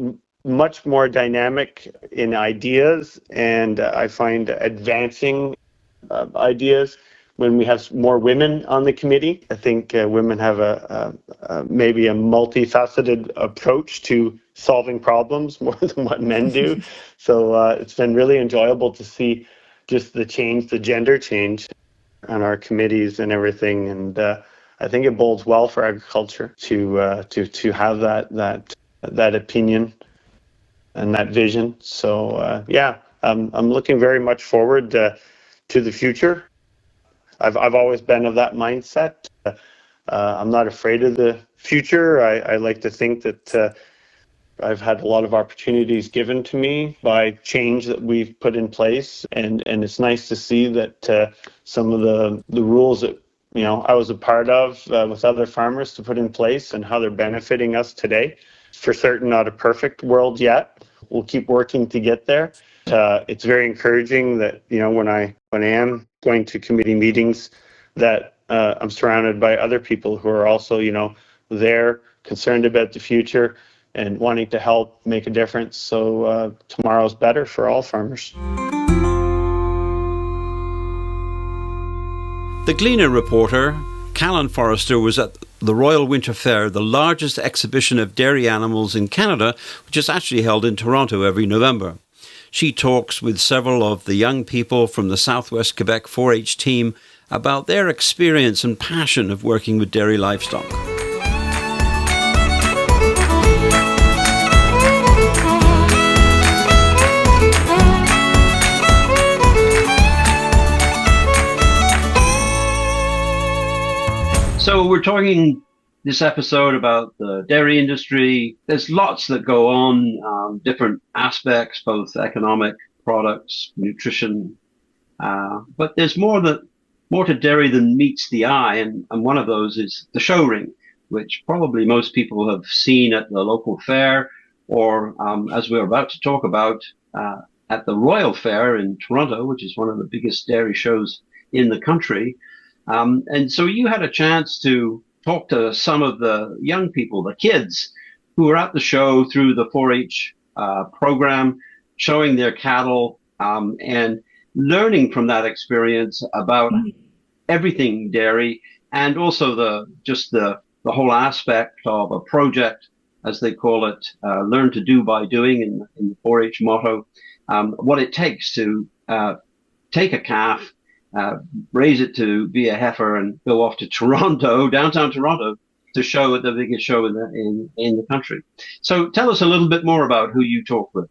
much more dynamic in ideas, and I find advancing ideas when we have more women on the committee. I think women have maybe a multifaceted approach to solving problems more than what men do. So it's been really enjoyable to see just the gender change on our committees and everything. And I think it bodes well for agriculture to have that opinion and that vision. So I'm looking very much forward to the future. I've always been of that mindset. I'm not afraid of the future. I like to think that I've had a lot of opportunities given to me by change that we've put in place, and it's nice to see that some of the rules that I was a part of with other farmers to put in place and how they're benefiting us today. For certain, not a perfect world yet. We'll keep working to get there. It's very encouraging that when I am going to committee meetings, that I'm surrounded by other people who are also there, concerned about the future and wanting to help make a difference. So tomorrow's better for all farmers. The Gleaner reporter, Callan Forrester, was at the Royal Winter Fair, the largest exhibition of dairy animals in Canada, which is actually held in Toronto every November. She talks with several of the young people from the Southwest Quebec 4-H team about their experience and passion of working with dairy livestock. So we're talking this episode about the dairy industry. There's lots that go on, different aspects, both economic, products, nutrition, but there's more to dairy than meets the eye, and one of those is the show ring, which probably most people have seen at the local fair, or as we're about to talk about, at the Royal Fair in Toronto, which is one of the biggest dairy shows in the country. And so you had a chance to talk to some of the young people, the kids, who were at the show through the 4-H program, showing their cattle, and learning from that experience about everything dairy, and also the whole aspect of a project, as they call it, learn to do by doing in the 4-H motto, what it takes to take a calf, raise it to be a heifer, and go off to Toronto, downtown Toronto, to show at the biggest show in the country. So tell us a little bit more about who you talked with.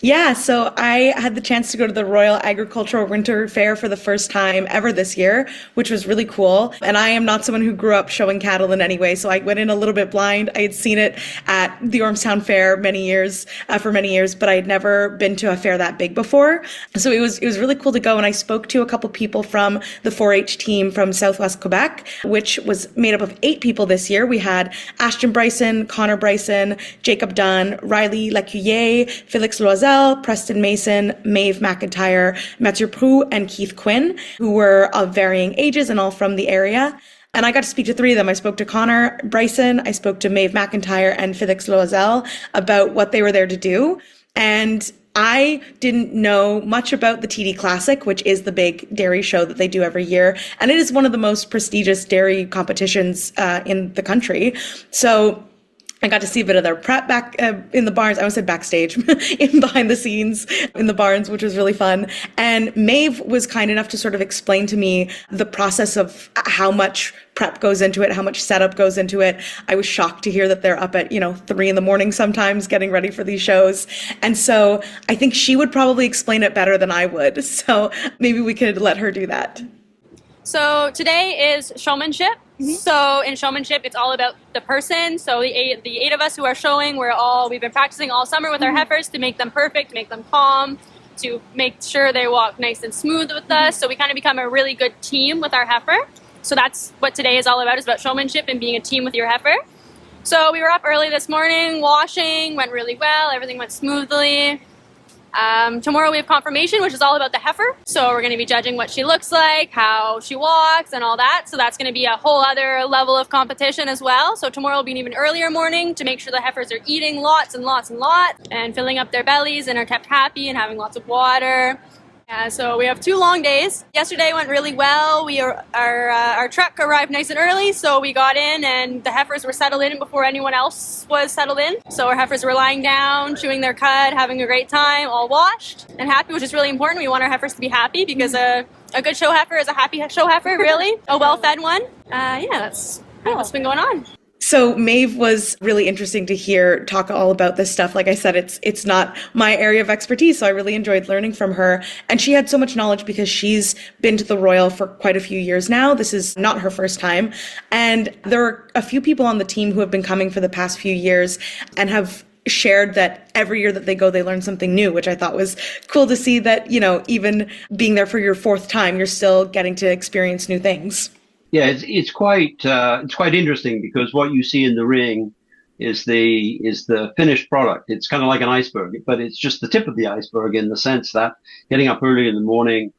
Yeah, so I had the chance to go to the Royal Agricultural Winter Fair for the first time ever this year, which was really cool. And I am not someone who grew up showing cattle in any way, so I went in a little bit blind. I had seen it at the Ormstown Fair for many years, but I had never been to a fair that big before. So it was really cool to go, and I spoke to a couple people from the 4-H team from Southwest Quebec, which was made up of 8 people this year. We had Ashton Bryson, Connor Bryson, Jacob Dunn, Riley Lecuyer, Felix Loisel, Preston Mason, Maeve McIntyre, Mathieu Prou, and Keith Quinn, who were of varying ages and all from the area. And I got to speak to 3 of them. I spoke to Connor Bryson, I spoke to Maeve McIntyre, and Felix Loisel about what they were there to do. And I didn't know much about the TD Classic, which is the big dairy show that they do every year. And it is one of the most prestigious dairy competitions in the country. So I got to see a bit of their prep back in the barns. I almost said backstage, in behind the scenes in the barns, which was really fun. And Maeve was kind enough to sort of explain to me the process of how much prep goes into it, how much setup goes into it. I was shocked to hear that they're up at, 3 a.m. sometimes getting ready for these shows. And so I think she would probably explain it better than I would. So maybe we could let her do that. So today is showmanship. So in showmanship, it's all about the person. So the eight of us who are showing, we've been practicing all summer with our heifers to make them perfect, to make them calm, to make sure they walk nice and smooth with us. So we kind of become a really good team with our heifer. So that's what today is all about, is about showmanship and being a team with your heifer. So we were up early this morning, washing, went really well, everything went smoothly. Tomorrow we have confirmation, which is all about the heifer. So we're going to be judging what she looks like, how she walks, and all that. So that's going to be a whole other level of competition as well. So tomorrow will be an even earlier morning to make sure the heifers are eating lots and lots and lots and filling up their bellies and are kept happy and having lots of water. So we have 2 long days. Yesterday went really well. Our truck arrived nice and early, so we got in and the heifers were settled in before anyone else was settled in. So our heifers were lying down, chewing their cud, having a great time, all washed and happy, which is really important. We want our heifers to be happy because a good show heifer is a happy show heifer, really. A well-fed one. That's what's been going on. So Maeve was really interesting to hear talk all about this stuff. Like I said, it's not my area of expertise, so I really enjoyed learning from her. And she had so much knowledge because she's been to the Royal for quite a few years now. This is not her first time. And there are a few people on the team who have been coming for the past few years and have shared that every year that they go, they learn something new, which I thought was cool to see that, even being there for your 4th time, you're still getting to experience new things. Yeah, it's quite interesting because what you see in the ring is the finished product. It's kind of like an iceberg, but it's just the tip of the iceberg in the sense that getting up early in the morning,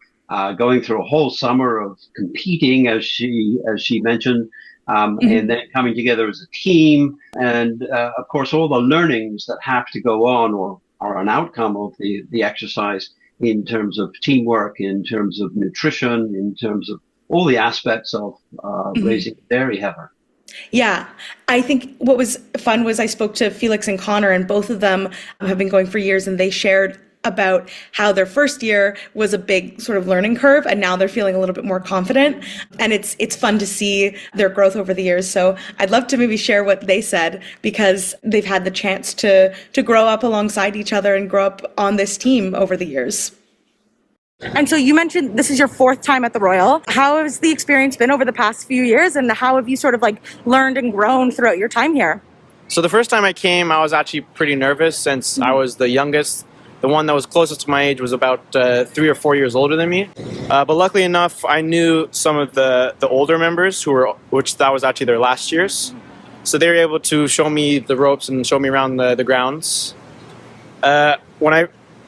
going through a whole summer of competing, as she mentioned, and then coming together as a team, and of course all the learnings that have to go on or are an outcome of the exercise in terms of teamwork, in terms of nutrition, in terms of all the aspects of raising a dairy heifer. Yeah, I think what was fun was I spoke to Felix and Connor, and both of them have been going for years, and they shared about how their first year was a big sort of learning curve, and now they're feeling a little bit more confident. And it's fun to see their growth over the years. So I'd love to maybe share what they said, because they've had the chance to grow up alongside each other and grow up on this team over the years. And so you mentioned this is your 4th time at the Royal. How has the experience been over the past few years, and how have you sort of like learned and grown throughout your time here? So the first time I came, I was actually pretty nervous since I was the youngest. The one that was closest to my age was about 3 or 4 years older than me. But luckily enough, I knew some of the older members which that was actually their last years. So they were able to show me the ropes and show me around the grounds.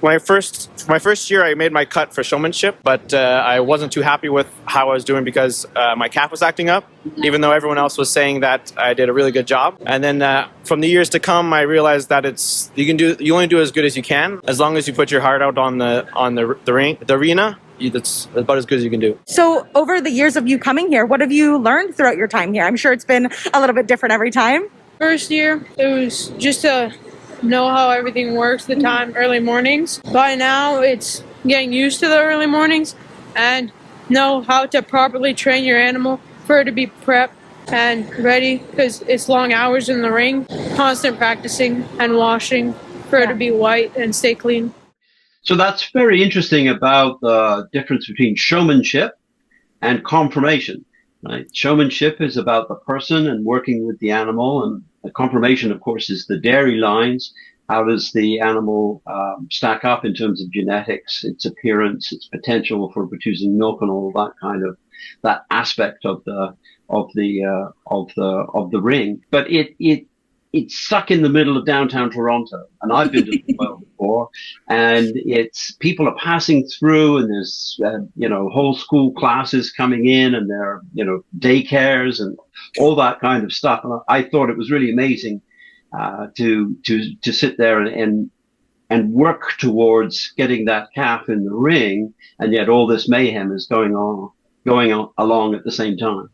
My first year, I made my cut for showmanship, but I wasn't too happy with how I was doing because my calf was acting up, even though everyone else was saying that I did a really good job. And then from the years to come, I realized that you only do as good as you can, as long as you put your heart out on the arena. That's about as good as you can do. So over the years of you coming here, what have you learned throughout your time here? I'm sure it's been a little bit different every time. First year, it was just to know how everything works, the time, early mornings. By now, it's getting used to the early mornings and know how to properly train your animal for it to be prepped and ready, because it's long hours in the ring, constant practicing and washing for it to be white and stay clean. So that's very interesting about the difference between showmanship and conformation. Right? Showmanship is about the person and working with the animal, and the conformation, of course, is the dairy lines. How does the animal stack up in terms of genetics, its appearance, its potential for producing milk, and all that aspect of the ring? But it's stuck in the middle of downtown Toronto, and I've been to the Royal before, and people are passing through, and there's whole school classes coming in, and there are daycares and all that kind of stuff. And I thought it was really amazing to sit there and work towards getting that calf in the ring, and yet all this mayhem is going along at the same time.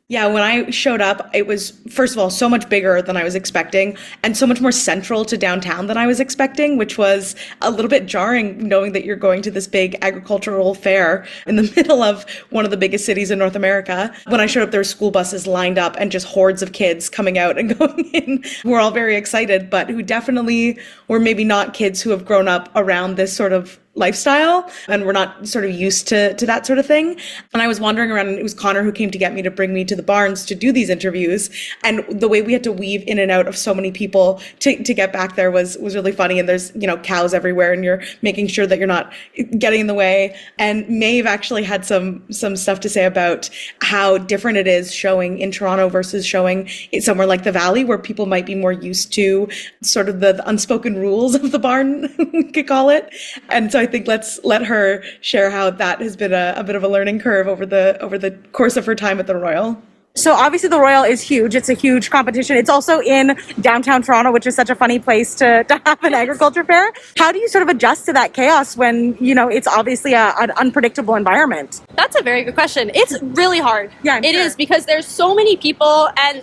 Yeah, when I showed up, it was, first of all, so much bigger than I was expecting, and so much more central to downtown than I was expecting, which was a little bit jarring, knowing that you're going to this big agricultural fair in the middle of one of the biggest cities in North America. When I showed up, there were school buses lined up and just hordes of kids coming out and going in. We're all very excited, but who definitely were maybe not kids who have grown up around this sort of lifestyle, and we're not sort of used to that sort of thing. And I was wandering around, and it was Connor who came to get me to bring me to the barns to do these interviews. And the way we had to weave in and out of so many people to get back there was really funny. And there's, cows everywhere, and you're making sure that you're not getting in the way. And Maeve actually had some stuff to say about how different it is showing in Toronto versus showing it somewhere like the Valley, where people might be more used to sort of the unspoken rules of the barn, we could call it. And so I think let's let her share how that has been a bit of a learning curve over the course of her time at the Royal. So obviously the Royal is huge. It's a huge competition. It's also in downtown Toronto, which is such a funny place to have an agriculture fair. How do you sort of adjust to that chaos when, it's obviously an unpredictable environment? That's a very good question. It's really hard. Yeah, it is, because there's so many people, and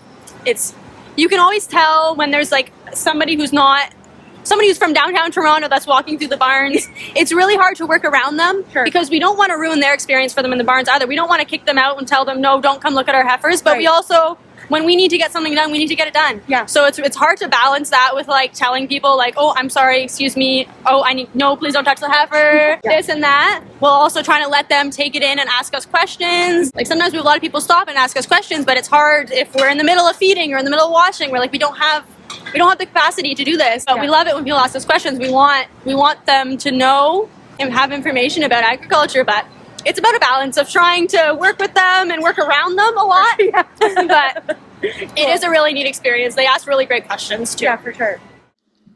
you can always tell when there's like somebody who's from downtown Toronto that's walking through the barns. It's really hard to work around them, because we don't want to ruin their experience for them in the barns either. We don't want to kick them out and tell them, no, don't come look at our heifers. But we also, when we need to get something done, we need to get it done. Yeah. So it's hard to balance that with like telling people like, oh, I'm sorry, excuse me. Oh, no, please don't touch the heifer, this and that. While also trying to let them take it in and ask us questions. Like sometimes we have a lot of people stop and ask us questions, but it's hard if we're in the middle of feeding or in the middle of washing. We're like, we don't have the capacity to do this, but we love it when people ask us questions. We want them to know and have information about agriculture, but it's about a balance of trying to work with them and work around them a lot. But it is a really neat experience. They ask really great questions too. Yeah, for sure.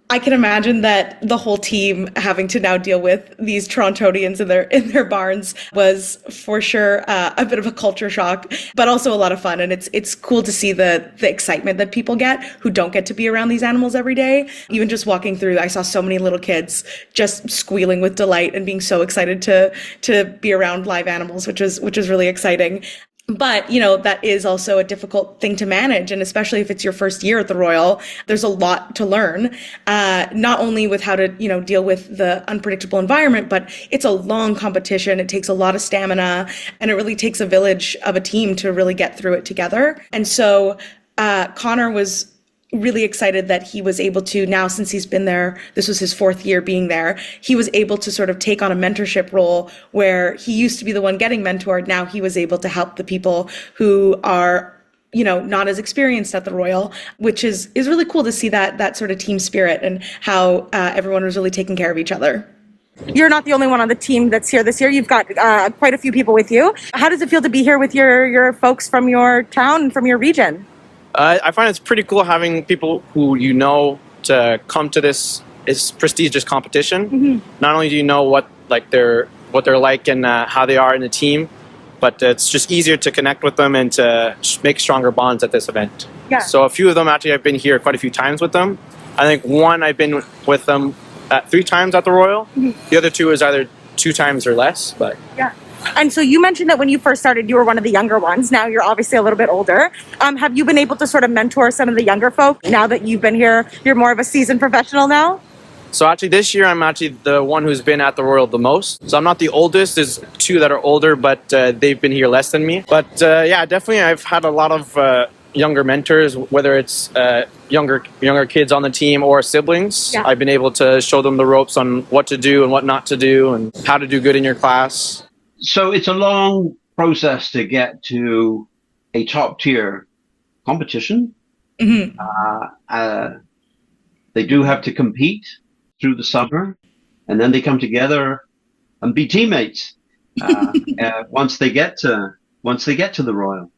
I can imagine that the whole team having to now deal with these Torontonians in their barns was for sure a bit of a culture shock, but also a lot of fun. And it's cool to see the excitement that people get who don't get to be around these animals every day. Even just walking through, I saw so many little kids just squealing with delight and being so excited to be around live animals, which is really exciting. But, that is also a difficult thing to manage. And especially if it's your first year at the Royal, there's a lot to learn, not only with how to, deal with the unpredictable environment, but it's a long competition. It takes a lot of stamina, and it really takes a village of a team to really get through it together. And so Connor was really excited that he was able to, now since he's been there, this was his 4th year being there, he was able to sort of take on a mentorship role where he used to be the one getting mentored. Now he was able to help the people who are, not as experienced at the Royal, which is really cool to see that sort of team spirit and how everyone was really taking care of each other. You're not the only one on the team that's here this year. You've got quite a few people with you. How does it feel to be here with your folks from your town and from your region? I find it's pretty cool having people who to come to this prestigious competition. Mm-hmm. Not only do you know what they're like and how they are in a team, but it's just easier to connect with them and to make stronger bonds at this event. Yeah. So a few of them, actually, I've been here quite a few times with them. I think one I've been with them 3 times at the Royal. Mm-hmm. The other 2 is either 2 times or less. But yeah. And so you mentioned that when you first started, you were one of the younger ones. Now you're obviously a little bit older. Have you been able to sort of mentor some of the younger folk now that you've been here? You're more of a seasoned professional now? So actually this year, I'm actually the one who's been at the Royal the most. So I'm not the oldest. There's 2 that are older, but they've been here less than me. But yeah, definitely I've had a lot of younger mentors, whether it's younger kids on the team or siblings. Yeah. I've been able to show them the ropes on what to do and what not to do and how to do good in your class. So it's a long process to get to a top tier competition. Mm-hmm. They do have to compete through the summer, and then they come together and be teammates once they get to the Royal.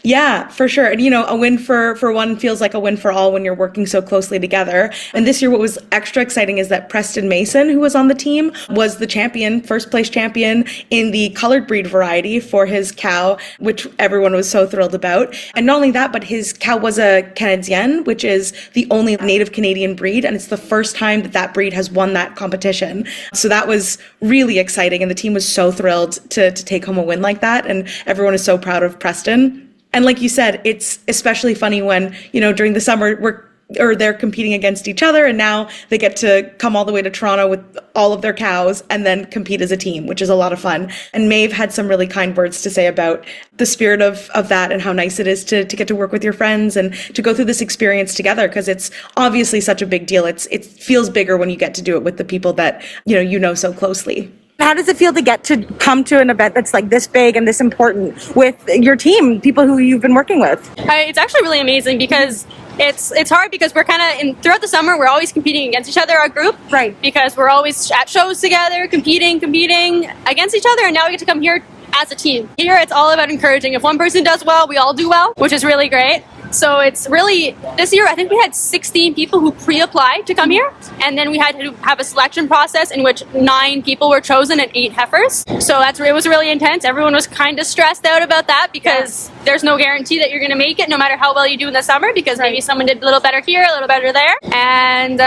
Yeah, for sure. And, a win for one feels like a win for all when you're working so closely together. And this year, what was extra exciting is that Preston Mason, who was on the team, was the champion, first place champion in the colored breed variety for his cow, which everyone was so thrilled about. And not only that, but his cow was a Canadienne, which is the only native Canadian breed. And it's the first time that breed has won that competition. So that was really exciting. And the team was so thrilled to take home a win like that. And everyone is so proud of Preston. And like you said, it's especially funny when, during the summer they're competing against each other, and now they get to come all the way to Toronto with all of their cows and then compete as a team, which is a lot of fun. And Maeve had some really kind words to say about the spirit of that and how nice it is to get to work with your friends and to go through this experience together, because it's obviously such a big deal. It feels bigger when you get to do it with the people that you know so closely. How does it feel to get to come to an event that's like this big and this important with your team, people who you've been working with? It's actually really amazing because it's hard because we're kind of throughout the summer we're always competing against each other, our group, right? Because we're always at shows together, competing against each other, and now we get to come here as a team. Here it's all about encouraging. If one person does well, we all do well, which is really great. So it's really, this year I think we had 16 people who pre-applied to come here, and then we had to have a selection process in which 9 people were chosen and 8 heifers. So it was really intense. Everyone was kind of stressed out about that because there's no guarantee that you're going to make it no matter how well you do in the summer, because maybe someone did a little better here, a little better there. And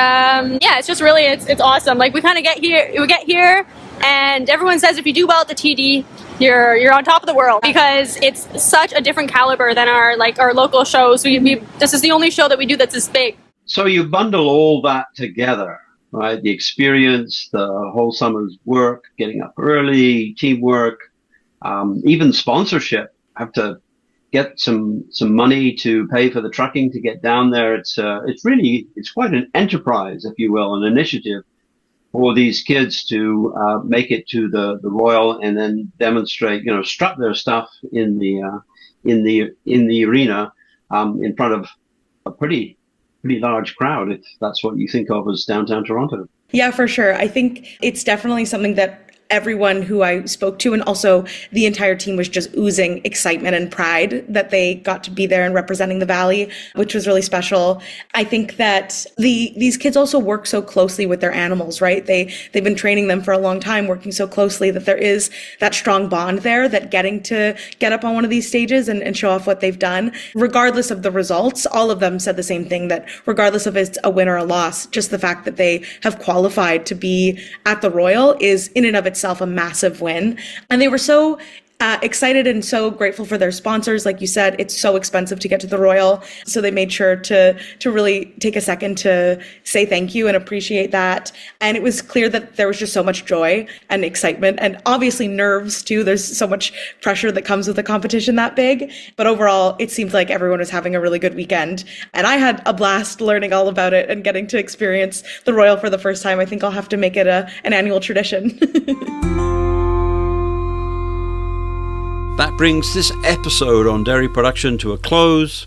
it's just really, it's awesome. Like we get here and everyone says if you do well at the TD, you're on top of the world, because it's such a different caliber than our local shows. This is the only show that we do that's this big. So you bundle all that together, right? The experience, the whole summer's work, getting up early, teamwork, even sponsorship. Have to get some money to pay for the trucking to get down there. It's quite an enterprise, if you will, an initiative for these kids to make it to the Royal and then demonstrate, strut their stuff in the arena in front of a pretty large crowd, if that's what you think of as downtown Toronto. Yeah, for sure. I think it's definitely something that everyone who I spoke to, and also the entire team, was just oozing excitement and pride that they got to be there and representing the Valley, which was really special. I think that these kids also work so closely with their animals, right? They've been training them for a long time, working so closely that there is that strong bond there, that getting to get up on one of these stages and show off what they've done, regardless of the results. All of them said the same thing, that regardless of if it's a win or a loss, just the fact that they have qualified to be at the Royal is in and of itself a massive win. And they were so Excited and so grateful for their sponsors. Like you said, it's so expensive to get to the Royal. So they made sure to really take a second to say thank you and appreciate that. And it was clear that there was just so much joy and excitement and obviously nerves too. There's so much pressure that comes with a competition that big. But overall, it seemed like everyone was having a really good weekend. And I had a blast learning all about it and getting to experience the Royal for the first time. I think I'll have to make it an annual tradition. That brings this episode on dairy production to a close.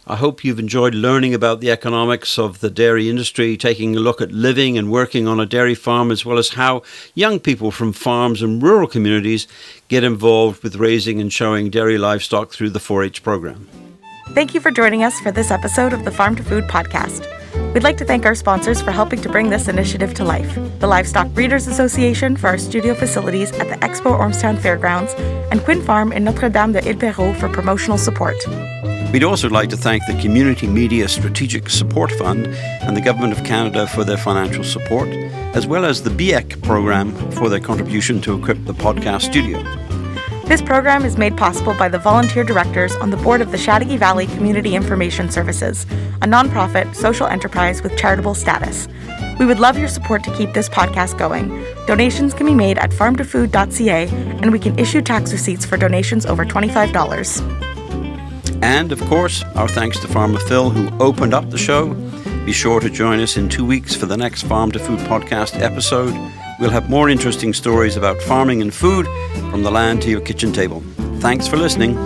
I hope you've enjoyed learning about the economics of the dairy industry, taking a look at living and working on a dairy farm, as well as how young people from farms and rural communities get involved with raising and showing dairy livestock through the 4-H program. Thank you for joining us for this episode of the Farm to Food podcast. We'd like to thank our sponsors for helping to bring this initiative to life, the Livestock Breeders Association for our studio facilities at the Expo Ormstown Fairgrounds, and Quinn Farm in Notre-Dame-de-Ile-Perrot for promotional support. We'd also like to thank the Community Media Strategic Support Fund and the Government of Canada for their financial support, as well as the BEC program for their contribution to equip the podcast studio. This program is made possible by the volunteer directors on the board of the Chateauguay Valley Community Information Services, a nonprofit social enterprise with charitable status. We would love your support to keep this podcast going. Donations can be made at farmtofood.ca, and we can issue tax receipts for donations over $25. And, of course, our thanks to Farmer Phil, who opened up the show. Be sure to join us in 2 weeks for the next Farm to Food podcast episode. We'll have more interesting stories about farming and food from the land to your kitchen table. Thanks for listening.